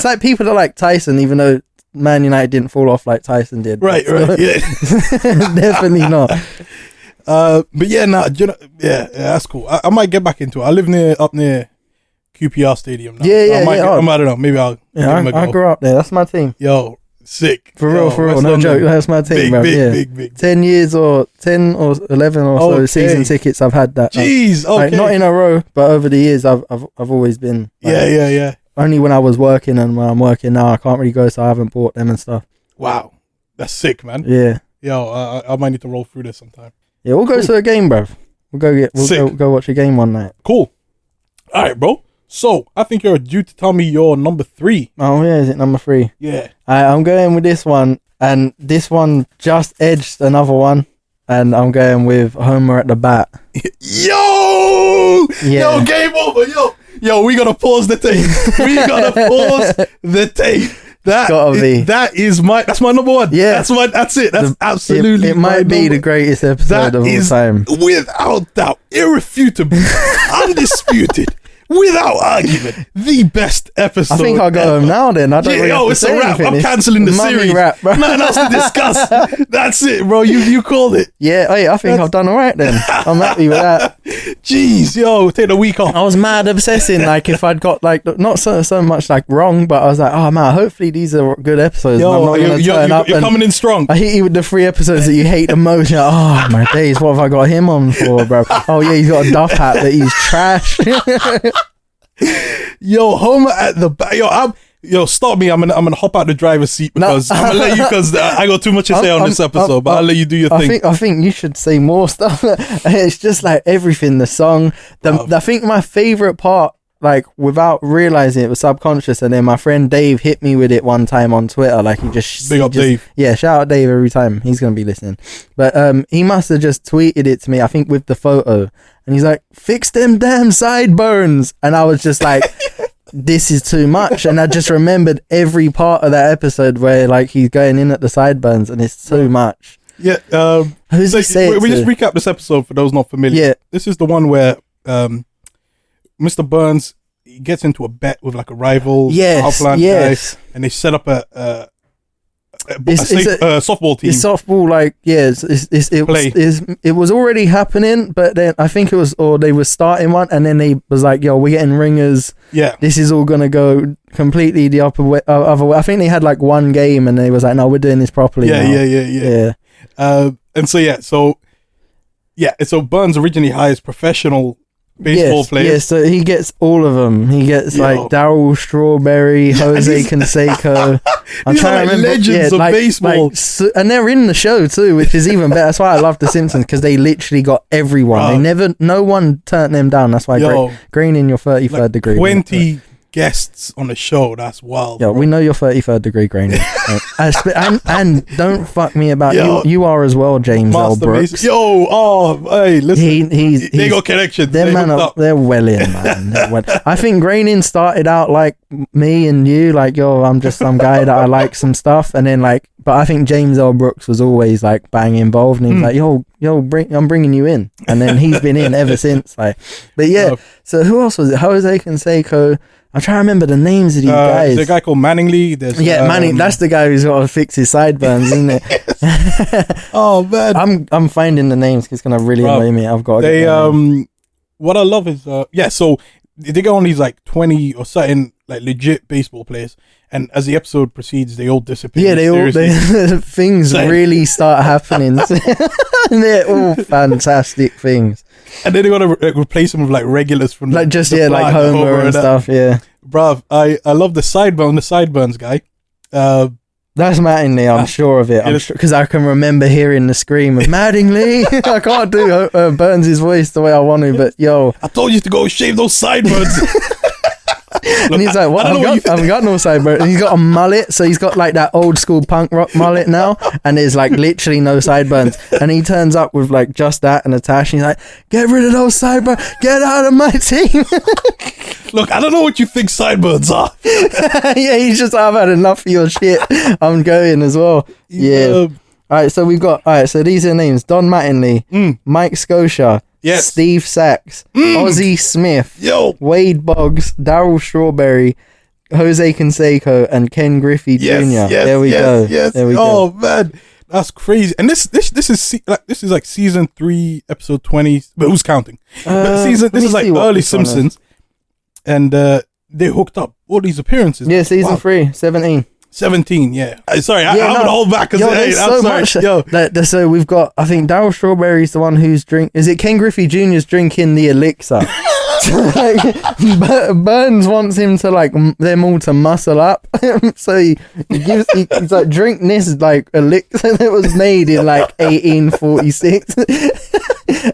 like people that like Tyson, even though Man United didn't fall off like Tyson did. Right, yeah. Definitely not. But that's cool. I might get back into it. I live up near QPR Stadium now. I don't know. Maybe I'll. I grew up there. That's my team. Yo, sick. For real. No joke. That's my team, bro. Big. 10 years or 10 or 11 or so season tickets. I've had that. Jeez. Okay. Like, not in a row, but over the years, I've always been. Like, yeah. Only when I was working, and when I'm working now, I can't really go, so I haven't bought them and stuff. Wow, that's sick, man. Yeah. Yo, I might need to roll through this sometime. Yeah, we'll go to a game, bro. We'll go watch a game one night. Cool. All right, bro. So, I think you're due to tell me your number 3. Oh, yeah, is it number 3? Yeah. I'm going with this one, and this one just edged another one, and I'm going with Homer at the bat. Yo, game over, yo, we gotta pause the tape. That's my number 1. Yeah. That's it. That's absolutely it might be the greatest episode of all time. Without doubt, irrefutable, undisputed. Without argument, the best episode. I think I'll go home now then. I don't really have to say a wrap. anything. I'm cancelling the series. Wrap, bro. Nothing else to discuss. That's it, bro. You called it. Yeah, I think I've done all right then. I'm happy with that. Jeez, yo, take the week off. I was mad obsessing, like if I'd got like not so much like wrong, but I was like, oh man, hopefully these are good episodes. Yo, you're coming in strong. I hit you with the 3 episodes that you hate the most. You're like, oh my days, what have I got him on for, bro? Oh yeah, he's got a Duff hat that he's trash. Yo, Homer at the back. Yo, stop me. I'm gonna hop out the driver's seat because I'm gonna let you, because I got too much to say on this episode. But I'll let you do your thing. I think you should say more stuff. It's just like everything. The song. I think my favorite part, like without realizing it, was subconscious, and then my friend Dave hit me with it one time on Twitter. Like Dave. Yeah, shout out Dave every time. He's gonna be listening. But he must have just tweeted it to me, I think, with the photo, and he's like, "Fix them damn sideburns," and I was just like, this is too much. And I just remembered every part of that episode where like he's going in at the sideburns, and it's too much. Yeah. Who's he saying? We just recap this episode for those not familiar. Yeah. This is the one where Mr. Burns, he gets into a bet with like a rival Yes, power plant yes. guy, and they set up a It's softball team. It's softball, like, yeah, it was already happening, but then I think it was, or they were starting one, and then they was like, yo, we're getting ringers. Yeah. This is all going to go completely the other way. I think they had like one game, and they was like, no, we're doing this properly now. Yeah. And so Burns originally hires professional baseball players. Yeah, so he gets all of them. He gets like Darryl Strawberry, Jose Canseco. I'm trying to remember. Legends of baseball. And they're in the show too, which is even better. That's why I love The Simpsons, because they literally got everyone. No one turned them down. That's why Green in your 33rd degree. 20 guests on the show. That's wild. Yeah, we know your 33rd degree, Grainy. and don't fuck me about you. You are as well, James L. Brooks. Hey, listen. They got connections. They're well in, man. I think Graining started out like me and you, like, I'm some guy that I like some stuff, and then like, but I think James L. Brooks was always like bang involved, and he's like, I'm bringing you in, and then he's been in ever since. Like, but yeah. So who else was it? Jose Canseco. I'm trying to remember the names of these guys. There's a guy called Manningly. Manning. That's the guy who's got to fix his sideburns, isn't it? Oh man, I'm finding the names because it's gonna really annoy me. I've got. What I love is so they go on these like 20 or something like legit baseball players, and as the episode proceeds, they all disappear. Yeah, things really start happening. And they're all fantastic things. And then they want to replace them with like regulars from like like Homer and stuff. Yeah, bruv, I love the sideburns guy. That's Mattingly. I'm sure of it. I'm sure, because I can remember hearing the scream of Mattingly. I can't do Burns' voice the way I want to, but I told you to go shave those sideburns. And he's like, what? I've got no sideburns. And he's got a mullet, so he's got like that old school punk rock mullet now, and there's like literally no sideburns. And he turns up with like just that and a tash, and he's like, get rid of those sideburns, get out of my team. Look, I don't know what you think sideburns are. Yeah, he's just, I've had enough of your shit. I'm going as well. Yeah. All right, so we've got, so these are the names: Don Mattingly, Mike Scotia, Steve Sachs, Ozzie Smith, Wade Boggs, Darryl Strawberry, Jose Canseco, and Ken Griffey Jr. There we go. There we go. Oh man, that's crazy. And this is like season 3, episode 20. But who's counting? This is like early Simpsons, and they hooked up all these appearances. Yeah, season 3, 17. 17, yeah. Sorry, I'm gonna hold back because so we've got, I think Darryl Strawberry's the one who's is it Ken Griffey Jr.'s drinking the elixir? Burns wants him to like them all to muscle up, so he's like, drink this like elixir that was made in like 1846.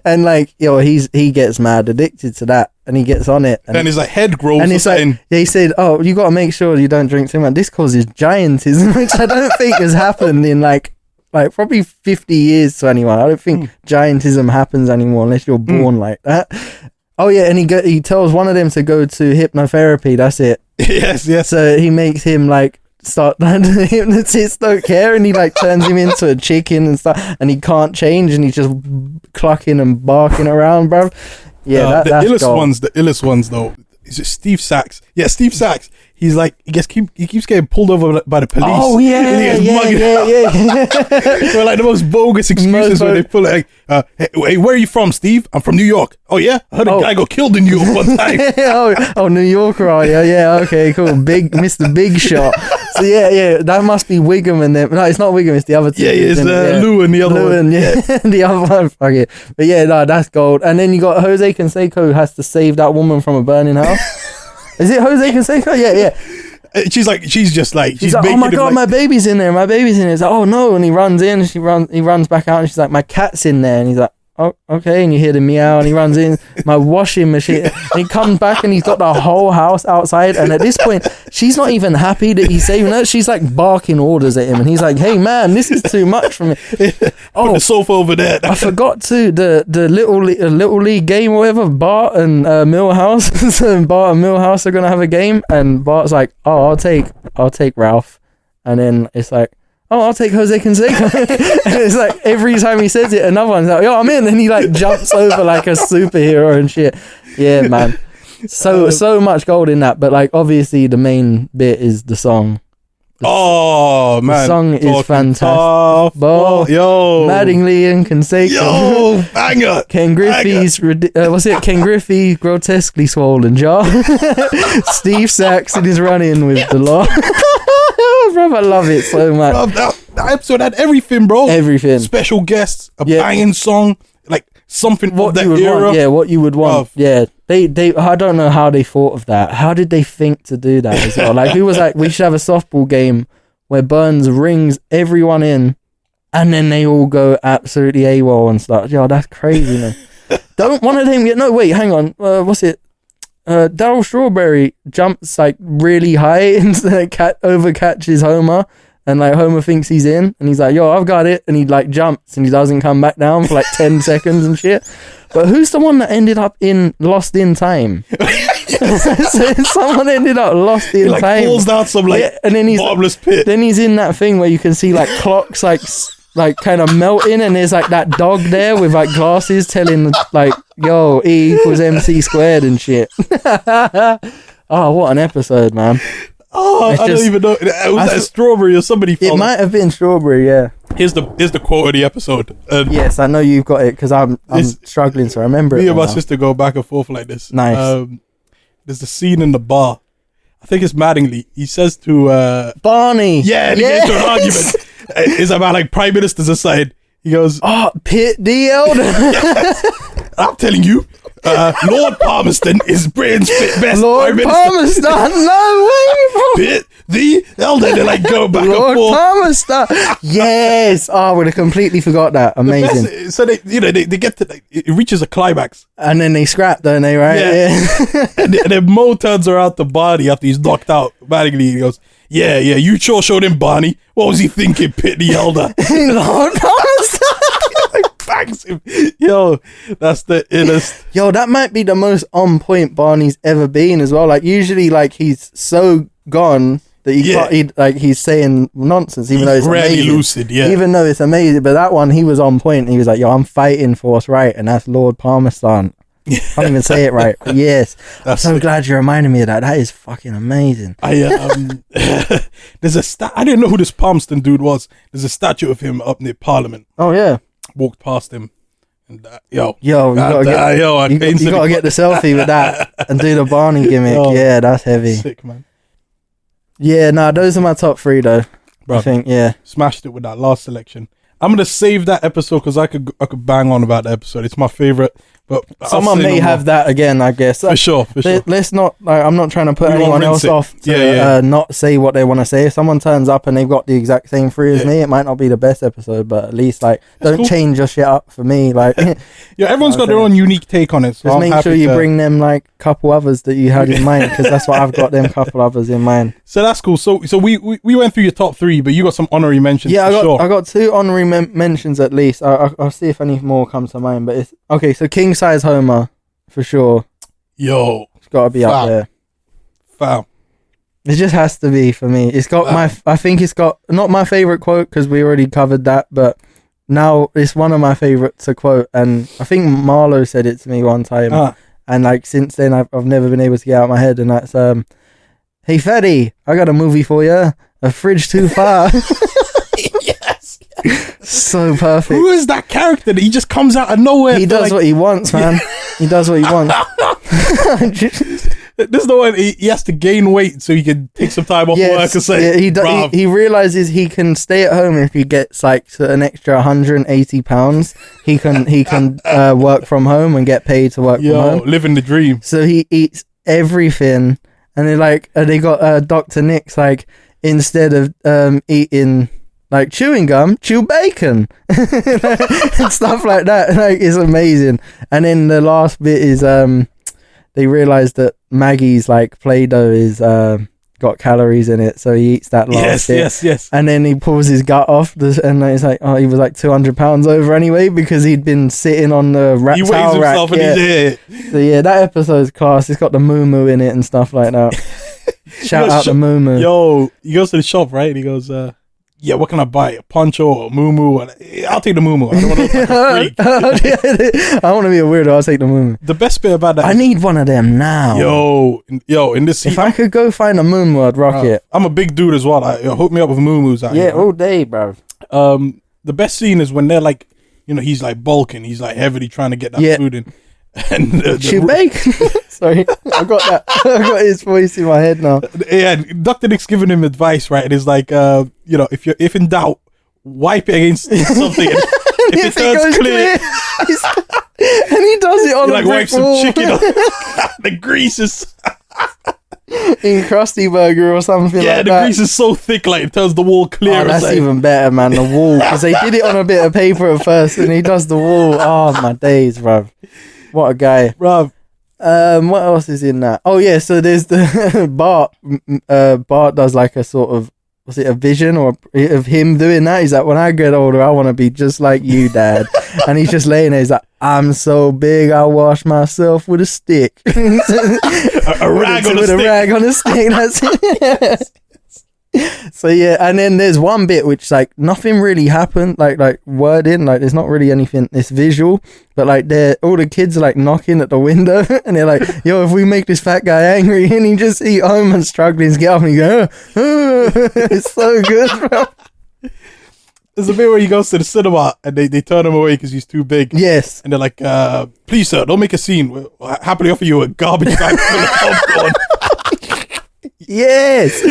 And like, he gets mad addicted to that, and he gets on it, and his like head grows. And it's like, he said, "Oh, you got to make sure you don't drink too much. This causes giantism," which I don't think has happened in like probably 50 years to anyone. I don't think giantism happens anymore unless you're born like that. Oh yeah, and he tells one of them to go to hypnotherapy. That's it. Yes. So he makes him like start. The hypnotists don't care, and he like turns him into a chicken and stuff, and he can't change, and he's just clucking and barking around, bro. Yeah, the illest ones though. Is it Steve Sachs? Yeah, Steve Sachs. He's like, he keeps getting pulled over by the police. Oh yeah. They're like the most bogus excuses when they pull it. Like, hey, where are you from, Steve? I'm from New York. Oh yeah, I heard a guy got killed in New York one time. New Yorker, are you? Yeah, okay, cool. Mr. Big Shot. So yeah, that must be Wiggum and them. No, it's not Wiggum. It's the other two. Yeah, it's Lou and the other one. The other one. Fuck it. But yeah, no, that's gold. And then you got Jose Canseco, who has to save that woman from a burning house. Is it Jose Canseco? Yeah. She's just like, oh my god, my baby's in there. It's like, oh no, and he runs in, and he runs back out, and she's like, my cat's in there, and he's like, oh, okay, and you hear the meow, and he runs in, my washing machine, and he comes back, and he's got the whole house outside, and at this point, she's not even happy that he's saving her. She's like barking orders at him, and he's like, hey man, this is too much for me. Put the sofa over there. I forgot to the little league game or whatever. Bart and Milhouse. So Bart and Milhouse are gonna have a game, and Bart's like, oh, I'll take Ralph, and then it's like, oh, I'll take Jose Canseco. And it's like every time he says it, another one's like, yo, I'm in, and he like jumps over like a superhero and shit. Yeah, man. So much gold in that, but like obviously the main bit is the song. Oh man, the song is fantastic. Yo, Mattingly and Canseco. Yo, banger. Ken Griffey's Ken Griffey grotesquely swollen jaw. Steve Saxon is running with the law. Bro, I love it so much. That episode had everything, bro. Everything. Special guests, a banging song, like something what of that you would era. want. Yeah, what you would want. Bruv. Yeah. They I don't know how they thought of that. How did they think to do that as well? Like, who was like, we should have a softball game where Burns rings everyone in and then they all go absolutely AWOL and stuff. Yo, that's crazy, man. Don't one of them get... No, wait, hang on. What's it? Darryl Strawberry jumps like really high into the over catches Homer. And like Homer thinks he's in and he's like, yo, I've got it. And he like jumps and he doesn't come back down for like 10 seconds and shit. But who's the one that ended up lost in time? Someone ended up lost in like time. Falls down some like and then he's bottomless pit. Then he's in that thing where you can see like clocks like kind of melting and there's like that dog there with like glasses telling like, yo, E=MC² and shit. Oh, what an episode, man. Oh, I don't even know. Was that Strawberry or somebody? It might have been Strawberry, yeah. Here's the quote of the episode. Yes, I know you've got it because I'm struggling, so I remember it. Me and my sister go back and forth like this. Nice. There's the scene in the bar. I think it's Mattingly. He says to Barney. Yeah, and he gets into an argument. It's about like prime ministers aside. He goes, "Oh, Pitt the Elder." I'm telling you, Lord Palmerston is Britain's best Lord prime minister. Palmerston, no way, bro. Pitt the Elder. They like go back Lord and forth. Palmerston. Yes. Oh, I would have completely forgot that. Amazing. So they get to it reaches a climax, and then they scrap, don't they? Right? Yeah. and then Mo turns around to Barney after he's knocked out. Mattingly, he goes, Yeah, you sure showed him, Barney. What was he thinking, Pitt the Elder? Lord Palmerston. Bangs him. Yo, that's the illest. Yo, that might be the most on point Barney's ever been as well. Like usually, like he's so gone that he's saying nonsense, even though it's really amazing. lucid. Yeah, even though it's amazing. But that one, he was on point. He was like, "Yo, I'm fighting for what's right," and that's Lord Palmerston. I can't even say it right, but yes. I'm so glad you reminded me of that. That is fucking amazing. There's a I didn't know who this Palmerston dude was. There's a statue of him up near Parliament. Oh yeah. Walked past him, and you gotta get the selfie with that and do the Barney gimmick. Oh, yeah, that's heavy. Sick, man. Yeah, those are my top 3 though. Bro, I think smashed it with that last selection. I'm gonna save that episode because I could bang on about the episode. It's my favorite. But someone may have that again, I guess. For sure. Let's not. I'm not trying to put anyone else off to not say what they want to say. If someone turns up and they've got the exact same 3 as me, it might not be the best episode, but at least don't change your shit up for me. Everyone's got their own unique take on it. So just make sure you bring them couple others that you had in mind, because that's what I've got. Them couple others in mind. So that's cool. So we went through your top 3, but you got some honorary mentions. Yeah, I got 2 honorary mentions at least. I'll see if any more come to mind. But it's okay. So King Size Homer for sure. Yo, it's got to be up there. Foul. It just has to be for me. It's got I think it's got not my favorite quote because we already covered that, but now it's one of my favorites to quote, and I think Marlo said it to me one time, and since then I've never been able to get out of my head, and that's hey Fetty, I got a movie for you. A fridge too far. Yes. So perfect. Who is that character that he just comes out of nowhere? He does what he wants, man. He does what he wants. There's no one. He has to gain weight so he can take some time off work and say, he realizes he can stay at home if he gets to an extra 180 pounds. He can work from home and get paid to work from home. Living the dream. So he eats everything, and they got Dr. Nick's instead of eating chewing gum, chew bacon and stuff like that. It's amazing. And then the last bit is they realize that Maggie's Play-Doh is got calories in it, so he eats that last bit. Yes. And then he pulls his gut off, and it's he was 200 pounds over anyway because he'd been sitting on the he weighs towel himself rack. And he's here. So that episode's class. It's got the moo in it and stuff like that. Shout out to moo. Yo, he goes to the shop, right? And he goes, yeah, what can I buy? A poncho or a moo-moo? I'll take the moo-moo. I don't want to look like a freak. I want to be a weirdo. I'll take the moo-moo. The best bit about that, I need one of them now. Yo, in this. If I could go find a moo-moo, I'd rock it. I'm a big dude as well. Hook me up with moo-moos out here. All day, bro. The best scene is when they're like, he's like bulking. He's like heavily trying to get that food in. And bake. Sorry, I got that. I got his voice in my head now. Yeah, Dr. Nick's giving him advice, right? And it's like, if in doubt, wipe it against something. if it turns clear, and he does it on like wipe some chicken on the grease is in Krusty Burger or something. Yeah, like the that. grease is so thick, like it turns the wall clear. Oh, that's like, even better, man. The wall, because they did it on a bit of paper at first, and he does the wall. Oh my days, bruv. What a guy, bruv. What else is in that? Oh yeah, so there's the Bart. Bart does like a sort of, was it a vision or of him doing that? He's like, when I get older, I want to be just like you, Dad. And he's just laying there. He's like, I'm so big, I wash myself with a stick. a rag on a stick. With a rag on a stick. That's it. So yeah, and then there's one bit which like nothing really happened, like wording, like there's not really anything, it's visual, but like all the kids are like knocking at the window and they're like, yo, if we make this fat guy angry, and he Homer's struggling to get up and he goes, it's so good, bro. There's a bit where he goes to the cinema and they turn him away because he's too big. Yes. And they're like, please sir, don't make a scene. We'll happily offer you a garbage bag full of popcorn. Yes.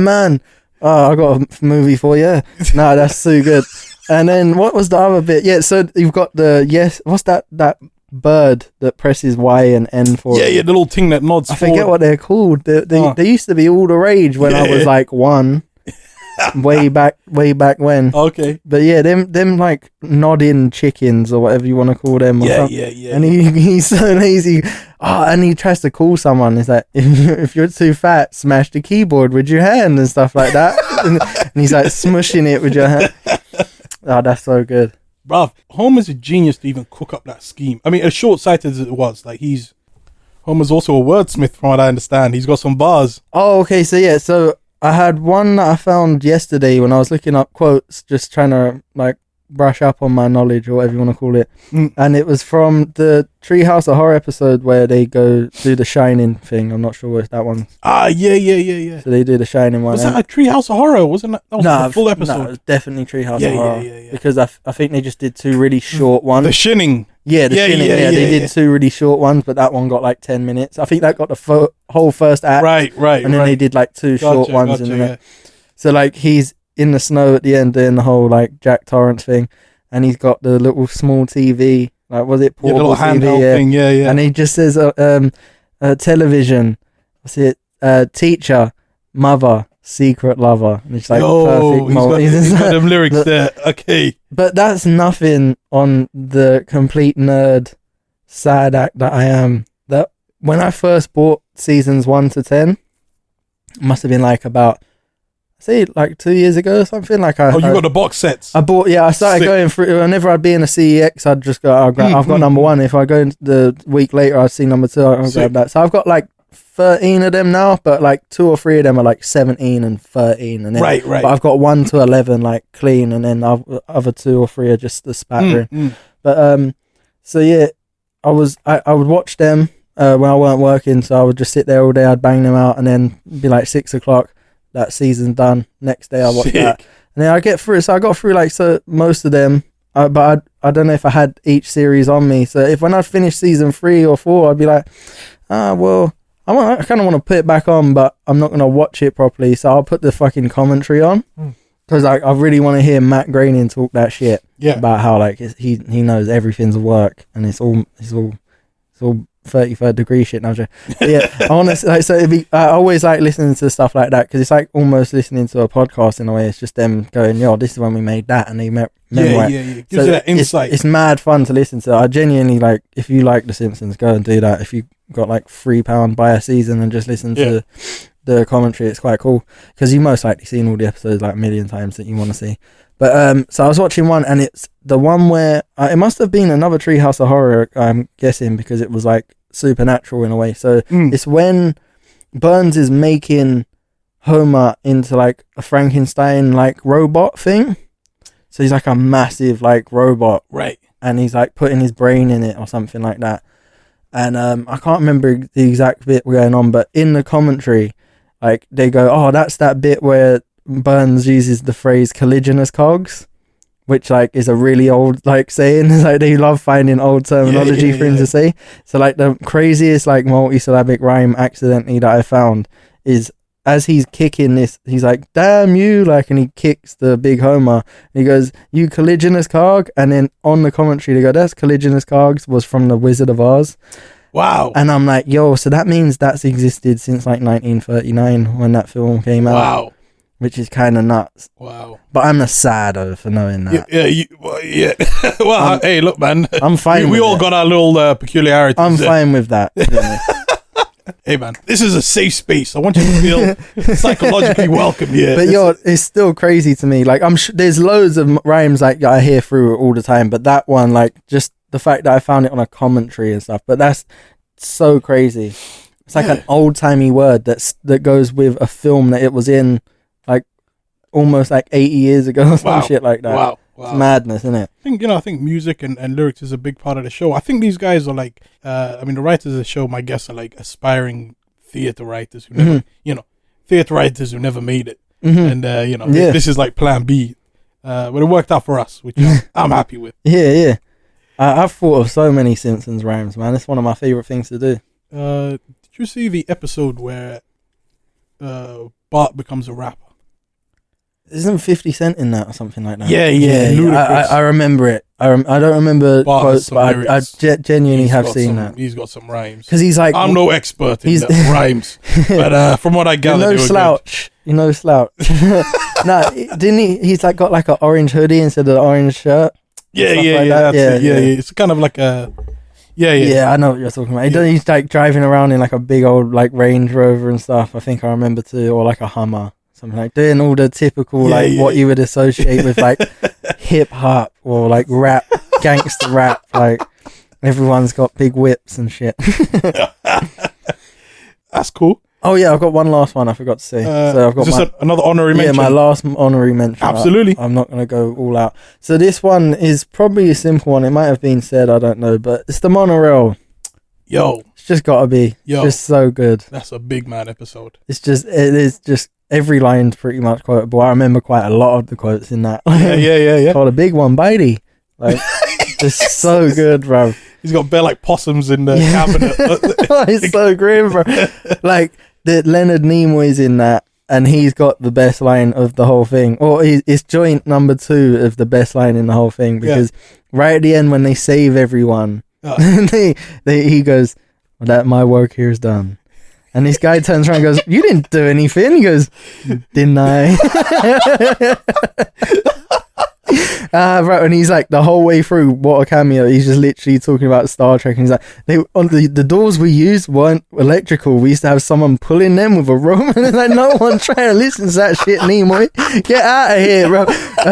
Man. Oh, I got a movie for you. No, that's so good. And then what was the other bit? Yeah, so you've got what's that bird that presses Y and N for? Yeah, the little thing that nods. I forget what they're called. They used to be all the rage when I was like one. way back when. Okay. But yeah, them like nodding chickens or whatever you want to call them. Yeah. And he's so lazy. Oh, and he tries to call someone. He's like, if you're too fat, smash the keyboard with your hand and stuff like that. and he's like smushing it with your hand. Oh, that's so good. Bruv, Homer's a genius to even cook up that scheme. I mean, as short-sighted as it was, like Homer's also a wordsmith from what I understand. He's got some bars. Oh, okay. So yeah, I had one that I found yesterday when I was looking up quotes, just trying to like brush up on my knowledge or whatever you want to call it. And it was from the Treehouse of Horror episode where they go do the Shining thing. I'm not sure what that one. Yeah. So they do the Shining one. Was that a Treehouse of Horror? Wasn't that? That was the full episode. No, it was definitely Treehouse of Horror. Yeah. Because I think they just did two really short ones. The Shinning. Yeah, Shinning. Yeah, they did two really short ones, but that one got like 10 minutes. I think that got the whole first act. Right. And then they did like two short ones. So like he's in the snow at the end doing the whole like Jack Torrance thing, and he's got the little small TV, like was it portable the little handheld thing, yeah. And he just says television, what's it, teacher, mother, secret lover, and it's like perfect. He's got them lyrics there. Okay, but that's nothing on the complete nerd sad act that I am. That when I first bought seasons 1 to 10, it must have been like about, say like 2 years ago or something. Like you got the box sets. I bought, I started going through. Whenever I'd be in a CEX, I'd just go, I've got number 1. If I go the week later, I'd see number 2. I'll grab that. So I've got like 13 of them now, but like 2 or 3 of them are like 17 and 13, and then, right. But I've got 1 to 11 like clean, and then the other 2 or 3 are just the spattering. But so yeah, I would watch them when I weren't working, so I would just sit there all day. I'd bang them out, and then be like 6 o'clock. That season done. Next day I watch that, and then I get through. So I got through like most of them, but I don't know if I had each series on me. So when I finished season 3 or 4, I'd be like, well, I kind of want to put it back on, but I'm not gonna watch it properly. So I'll put the fucking commentary on because I really want to hear Matt Groening talk that shit about how like he knows everything's work and it's all 33rd degree shit. Now, yeah, I want to like, so I always like listening to stuff like that because it's like almost listening to a podcast in a way. It's just them going, yo, this is when we made that, and they Yeah. Gives you that insight. It's mad fun to listen to. I genuinely like, if you like The Simpsons, go and do that. If you got like £3, buy a season and just listen to the commentary. It's quite cool because you most likely seen all the episodes like a million times that you want to see. But so I was watching one, and it's the one where it must have been another Treehouse of Horror, I'm guessing, because it was like supernatural in a way. So it's when Burns is making Homer into like a Frankenstein like robot thing. So he's like a massive like robot, right? And he's like putting his brain in it or something like that. And I can't remember the exact bit going on, but in the commentary, like they go, "Oh, that's that bit where Burns uses the phrase "colliginous cogs," which like is a really old like saying. Like they love finding old terminology for him to say. So like the craziest like multi-syllabic rhyme accidentally that I found is, as he's kicking this, he's like, "Damn you," like, and he kicks the big Homer, and he goes, "You colliginous cog," and then on the commentary they go, "That's colliginous cogs was from the Wizard of Oz." Wow. And I'm like, yo, so that means that's existed since like 1939 when that film came out. Wow. Which is kind of nuts. Wow. But I'm a saddo for knowing that. Yeah. Well, hey, look, man. I'm fine. We all got our little peculiarities. I'm fine with that. Hey, man, this is a safe space. I want you to feel psychologically welcome here. But it's still crazy to me. Like, I'm sure there's loads of rhymes like I hear through all the time, but that one, like, just the fact that I found it on a commentary and stuff. But that's so crazy. It's like an old timey word that goes with a film that it was in, like almost like 80 years ago or some shit like that. Wow. It's madness, isn't it? I think music and lyrics is a big part of the show. I think these guys are like, the writers of the show, my guess, are like aspiring theater writers who never, theater writers who never made it. And, this is like plan B. But it worked out for us, which I'm happy with. Yeah. I've thought of so many Simpsons rhymes, man. It's one of my favorite things to do. Did you see the episode where Bart becomes a rapper? Isn't 50 Cent in that or something like that? Yeah. I remember it. I don't remember quotes, but I genuinely have seen that. He's got some rhymes. Because he's like... I'm no expert in rhymes, but from what I gather, You're no slouch. You're no slouch. No, didn't he? He's like got like an orange hoodie instead of the orange shirt. Yeah. It's kind of like a... Yeah, I know what you're talking about. He's like driving around in like a big old like Range Rover and stuff. I think I remember too, or like a Hummer. Something like doing all the typical what you would associate with like hip hop or like rap, gangster rap. Like everyone's got big whips and shit. That's cool. Oh yeah, I've got one last one I forgot to say. So I've got another honorary mention. Yeah, my last honorary mention. Absolutely. I'm not gonna go all out. So this one is probably a simple one. It might have been said, I don't know, but it's the monorail. Yo, it's just gotta be. It's just so good. That's a big man episode. It is just. Every line's pretty much quotable. I remember quite a lot of the quotes in that. Yeah. Called a big one, bitey. Like, it's so good, bro. He's got bare like possums in the cabinet. It's so grim, bro. Like, the Leonard Nimoy's in that, and he's got the best line of the whole thing. Or it's joint number 2 of the best line in the whole thing, because right at the end when they save everyone, he goes, well, "That my work here is done." And this guy turns around and goes, "You didn't do anything." He goes, "Didn't I?" Right, and he's like, the whole way through, what a cameo. He's just literally talking about Star Trek. And he's like, on the doors we used weren't electrical. We used to have someone pulling them with a rope. And like, no one trying to listen to that shit, Nimoy. Get out of here, bro.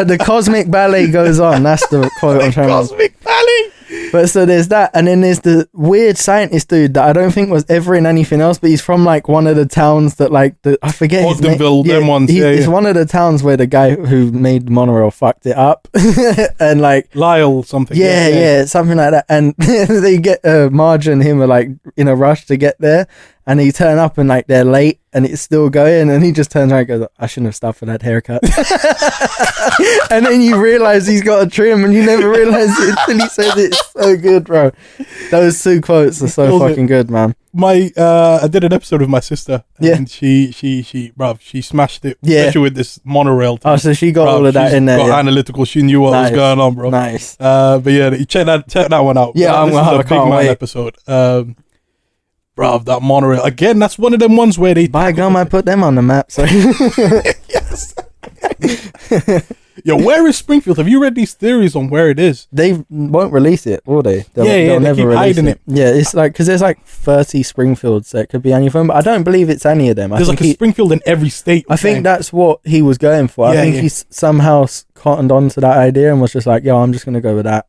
The cosmic ballet goes on. That's the quote I'm trying to... Cosmic ballet? But so there's that, and then there's the weird scientist dude that I don't think was ever in anything else, but he's from like one of the towns that like I forget his name. Them ones. He's one of the towns where the guy who made the monorail fucked it up, and like Lyle something. Yeah, something like that. And they get Marge and him are like in a rush to get there, and he turn up and like they're late and it's still going, and he just turns around and goes, "I shouldn't have stopped for that haircut." And then you realise he's got a trim, and you never realise it until he says it. It's so good, bro. Those 2 quotes are so fucking good, man. I did an episode with my sister, and she smashed it, especially with this monorail thing. Oh, so she got all of that in there. Got analytical. She knew what was going on, bro. Nice. But yeah, check that one out. Yeah, I'm gonna have a big man episode. Bro, that monorail again. That's one of them ones where they by gum, I put them on the map. So yes. Yo, where is Springfield? Have you read these theories on where it is? They won't release it, will they? They'll never keep release hiding it. Yeah, it's like because there's like 30 Springfields, so it could be any of them. But I don't believe it's any of them. There's like a Springfield in every state. I think that's what he was going for. I think he somehow cottoned on to that idea and was just like, "Yo, I'm just gonna go with that."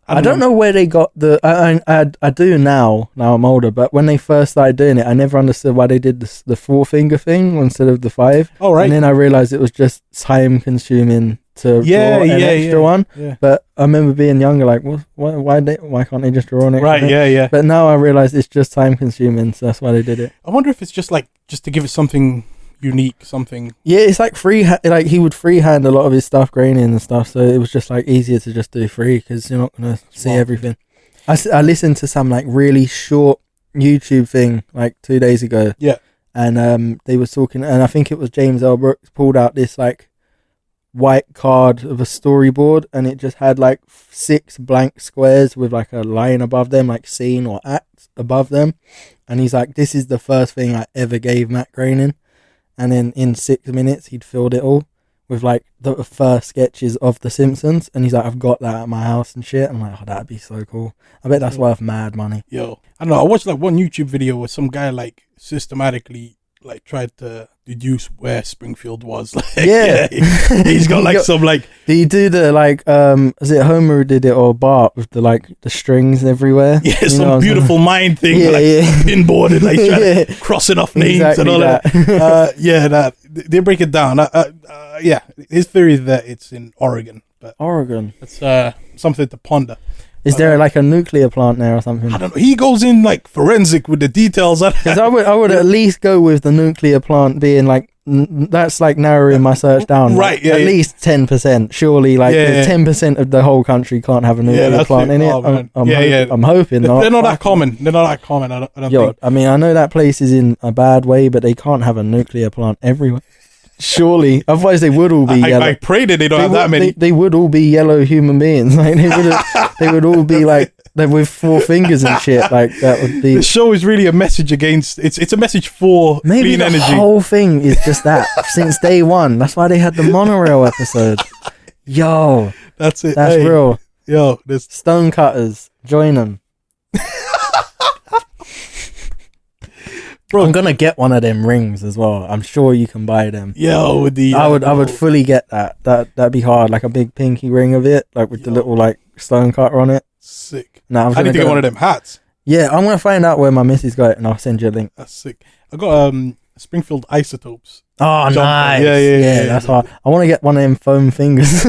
I don't know where they got the. I do now. Now I'm older, but when they first started doing it, I never understood why they did the 4-finger thing instead of the 5. Oh, right. And then I realized it was just time consuming to draw an extra one. Yeah. But I remember being younger, like, well, why can't they just draw an extra? Right. thing? Yeah. But now I realize it's just time consuming, so that's why they did it. I wonder if it's just to give it something unique, something. Yeah, it's like like he would freehand a lot of his stuff, graining and stuff, so it was just like easier to just do free because you're not gonna see everything. I listened to some like really short YouTube thing like 2 days ago. Yeah, and they were talking, and I think it was James L. Brooks pulled out this like white card of a storyboard, and it just had like 6 blank squares with like a line above them, like scene or act above them, and he's like, "This is the first thing I ever gave matte graining." And then in 6 minutes, he'd filled it all with like the first sketches of The Simpsons. And he's like, I've got that at my house and shit. I'm like, oh, that'd be so cool. I bet that's worth mad money. Yo, I don't know. I watched like one YouTube video where some guy like systematically like tried to deduce where Springfield was. Like, yeah. He's got like some like. Did you do the like, is it Homer who did it or Bart with the like the strings everywhere? Yeah, some beautiful mind thing. Yeah, like pinboarded, like trying to crossing off names and all that. They break it down. Yeah, his theory is that it's in Oregon. But Oregon. It's something to ponder. Is there like a nuclear plant there or something? I don't know. He goes in like forensic with the details. Because I would at least go with the nuclear plant being like, that's like narrowing my search down. Right, like, at least 10%. Surely like 10% of the whole country can't have a nuclear plant in it. I'm hoping not. They're not that common. They're not that common. I don't think. I mean, I know that place is in a bad way, but they can't have a nuclear plant everywhere. Surely, otherwise they would all be yellow. I pray that they don't have that many. They would all be yellow human beings. Like they would all be like with 4 fingers and shit. Like that would be. The show is really a message against. It's a message for clean energy. Maybe the whole thing is just that since day one. That's why they had the monorail episode. Yo, that's it. That's real. Yo, there's stone cutters. Join them. Bro, I'm gonna get one of them rings as well. I'm sure you can buy them. Yo, with the I would fully get that. That'd be hard, like a big pinky ring of it, like with the little like stone cutter on it. Sick. Now I need to get one of them hats. Yeah, I'm gonna find out where my missus got it, and I'll send you a link. That's sick. I got Springfield Isotopes. Oh, jumper. Nice. Yeah. That's hard. I want to get one of them foam fingers.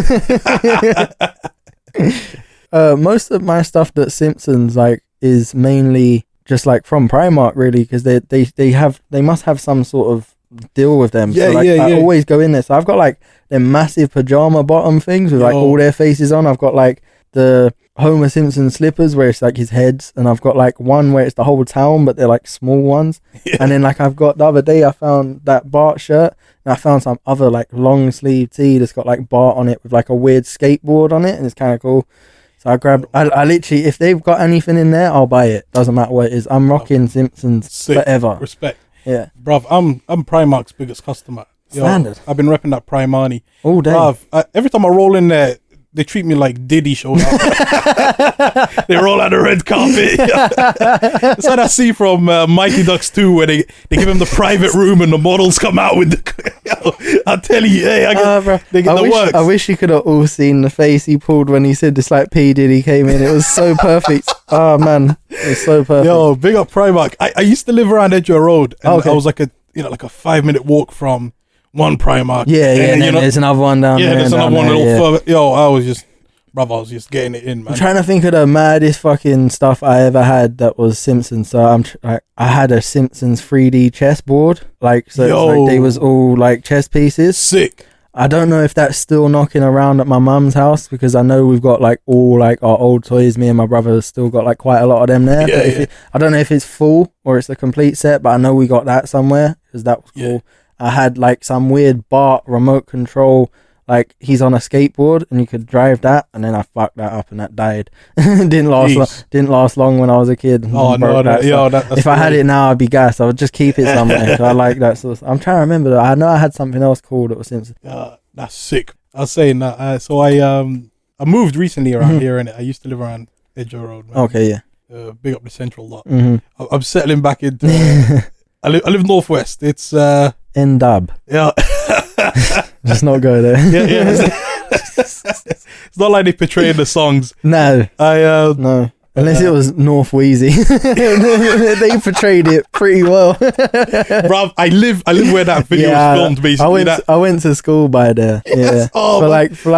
Most of my stuff that Simpsons like is mainly just like from Primark, really, because they must have some sort of deal with them. Yeah, so like, I yeah. always go in there. So I've got like them massive pajama bottom things with like all their faces on. I've got like the Homer Simpson slippers where it's like his heads, and I've got like one where it's the whole town, but they're like small ones. Yeah. And then like I've got the other day I found that Bart shirt, and I found some other like long sleeve tee that's got like Bart on it with like a weird skateboard on it, and it's kind of cool. So I literally, if they've got anything in there, I'll buy it. Doesn't matter what it is. I'm rocking Simpsons forever. Respect. Yeah. Bruv, I'm Primark's biggest customer. Standard. I've been repping that Primani. All day. Bruv, every time I roll in there, they treat me like Diddy showed up. They roll out the red carpet. It's like I see from Mighty Ducks 2 where they give him the private room and the models come out with the... I'll tell you, hey, they get the works. I wish you could have all seen the face he pulled when he said this like P. Diddy came in. It was so perfect. Oh, man. It was so perfect. Yo, big up Primark. I used to live around Edgware Road, and I was like a 5-minute walk from one Primark. Yeah, and then there's another one down there. Yeah, there's another one a little further. Yo, I was just getting it in, man. I'm trying to think of the maddest fucking stuff I ever had that was Simpsons. So I had a Simpsons 3D chessboard. Like, so it's like they was all like chess pieces. Sick. I don't know if that's still knocking around at my mum's house, because I know we've got like all like our old toys. Me and my brother still got like quite a lot of them there. Yeah, but I don't know if it's full or it's the complete set, but I know we got that somewhere because that was cool. I had like some weird Bart remote control, like he's on a skateboard and you could drive that, and then I fucked that up and that died. Didn't last long when I was a kid. Oh no, that's if I had it now, I'd be gassed. I would just keep it somewhere. I like that sort of. I'm trying to remember that. I know I had something else cool that was Simpsons. That's sick. I was saying that. So I moved recently around here, and I used to live around Edgware Road. Man. Okay, yeah. Big up the central lot. Mm-hmm. I'm settling back into. I live northwest. It's in Dub. Yeah. Just not go there. Yeah. It's not like they portray in the songs. No. No. Unless it was North Wheezy. They portrayed it pretty well. Bruv, I live where that video was filmed, basically. I went to school by there. Yes. Yeah. Oh, for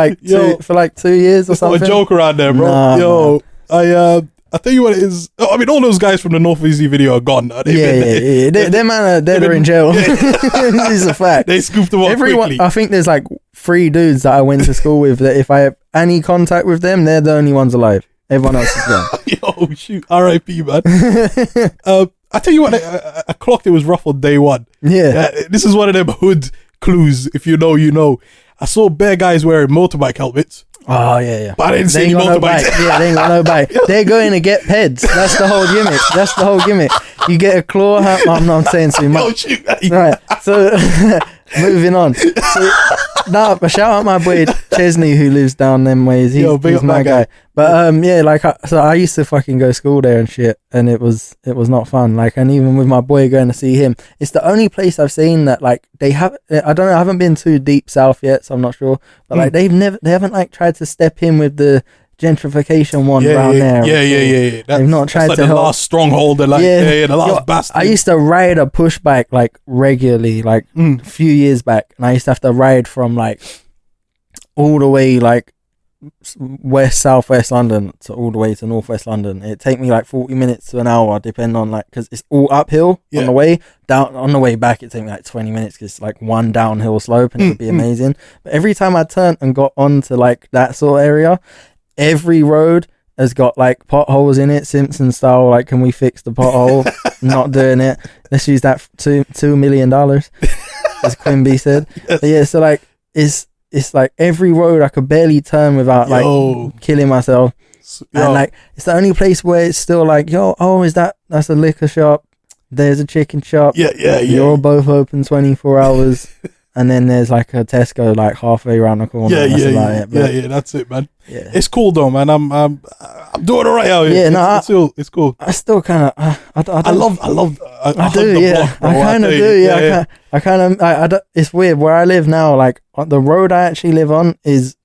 like 2 years or something. Not a joke around there, bro. Nah. I tell you what it is. I mean, all those guys from the North Easy video are gone. Yeah. They're in jail. This is a fact. They scooped them up quickly. I think there's like 3 dudes that I went to school with that if I have any contact with them, they're the only ones alive. Everyone else is gone. Yo, shoot. R.I.P., man. I tell you what, I clocked it was rough on day one. Yeah. This is one of them hood clues. If you know, you know. I saw bare guys wearing motorbike helmets. Oh, yeah. But I didn't see any motorbikes. Yeah, they ain't got no bike. They're going to get peds. That's the whole gimmick. You get a claw hammer. I'm not saying too much. Yo, shoot. Right. So, moving on. So, but shout out my boy Chesney who lives down them ways. He's my guy. But yeah, like so I used to fucking go to school there and shit, and it was not fun. Like, and even with my boy going to see him, it's the only place I've seen that like they have. I don't know. I haven't been too deep south yet, so I'm not sure. But like they haven't like tried to step in with the gentrification one around there. Yeah. They've not tried like to the help. last stronghold. The last bastard. I used to ride a push bike like regularly, like a few years back, and I used to have to ride from like all the way like southwest London to all the way to northwest London. It'd take me like 40 minutes to an hour, depending on like, because it's all uphill on the way down. On the way back, it'd take me like 20 minutes because it's like one downhill slope, and it would be amazing. But every time I turned and got onto like that sort of area, every road has got like potholes in it, Simpson style. Like, can we fix the pothole? Not doing it. Let's use that $2 million, as Quimby said. Yes. But yeah, so like it's like every road I could barely turn without like killing myself. And like it's the only place where it's still like, that's a liquor shop. There's a chicken shop. Yeah. You're both open 24 hours. And then there's like a Tesco like halfway around the corner. Yeah, that's it, man. Yeah. It's cool though, man. I'm doing all right out here. Yeah, it's cool. I still kind of I love I do, yeah. Block, I kind of do, yeah. I kind of it's weird where I live now. Like the road I actually live on is,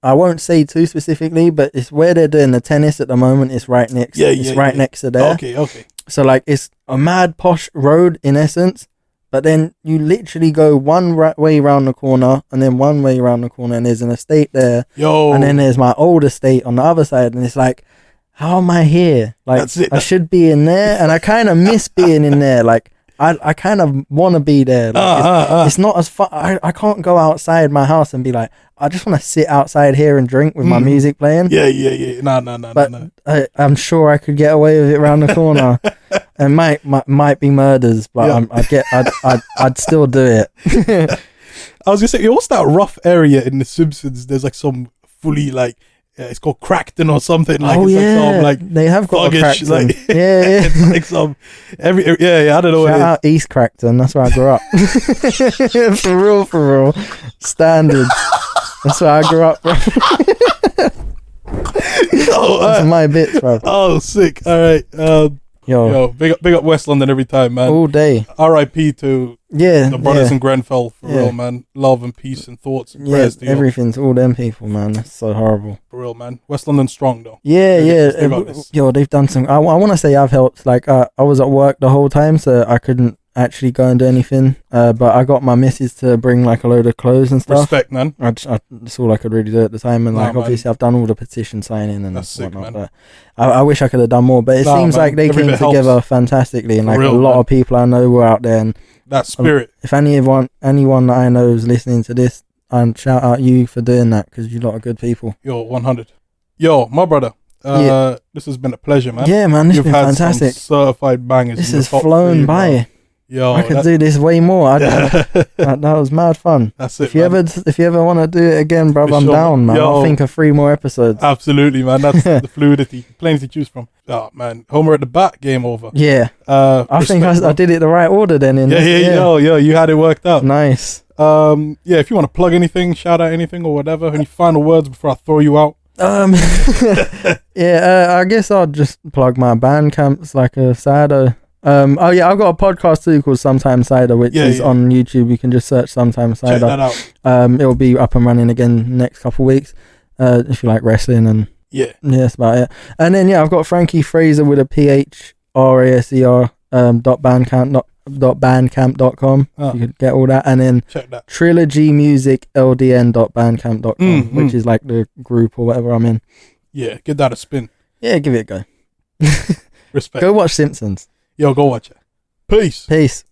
I won't say too specifically, but it's where they're doing the tennis at the moment. It's right next. Next to there. Okay. So like it's a mad posh road in essence. But then you literally go one way around the corner, and then one way around the corner, and there's an estate there. And then there's my old estate on the other side, and it's like, how am I here? Like, I should be in there, and I kind of miss being in there. Like, I kind of want to be there. Like, it's not as fun. I can't go outside my house and be like, I just want to sit outside here and drink with my music playing. Yeah. No. But I'm sure I could get away with it around the corner. And might be murders, but I'd still do it. I was gonna say, what's that rough area in The Simpsons? There's like some fully like it's called Crackton or something. Like, like some like they have got thuggish, a Crackton. like, yeah. It's like some I don't know. Shout out East Crackton. That's where I grew up. for real. Standard. That's where I grew up, bro. That's my bits, bro. Oh, sick. All right. Yo, big up West London every time, man. All day. R.I.P. to the brothers in Grenfell, for real, man. Love and peace and thoughts and prayers to you. Everything's all them people, man. That's so horrible. For real, man. West London's strong, though. Yeah. They've done some. I want to say I've helped. Like, I was at work the whole time, so I couldn't actually go and do anything. But I got my missus to bring like a load of clothes and stuff. Respect, man. That's all I could really do at the time. And like, obviously, I've done all the petition signing and that's whatnot. Sick, but I wish I could have done more. But it seems like they came together fantastically, and like a lot of people I know were out there. And that spirit. If anyone that I know is listening to this, and shout out you for doing that, because you lot are good people. Yo, 100. Yo, my brother. This has been a pleasure, man. Yeah, man. This has been fantastic. Some certified bangers. This has flown by. Yo, I could do this way more. That was mad fun. That's it. If you ever want to do it again, bro, I'm down, man. I'll think of 3 more episodes. Absolutely, man. That's the fluidity. Plenty to choose from. Oh man, Homer at the bat, game over. Yeah. I think I did it the right order then. Yo, you had it worked out. Nice. If you want to plug anything, shout out anything or whatever, any final words before I throw you out? I guess I'll just plug my Bandcamp. It's like a Sado. Oh yeah, I've got a podcast too called Sometime Cider, which is on YouTube. You can just search Sometime Cider. Check that out. It'll be up and running again next couple of weeks. If you like wrestling and that's about it. And then I've got Frankie Fraser with a PHRASER .bandcamp.com. You can get all that, and then check that trilogymusicldn.bandcamp.com, which is like the group or whatever I'm in. Yeah, give that a spin. Yeah, give it a go. Respect. Go watch Simpsons. Yo, go watch it. Peace.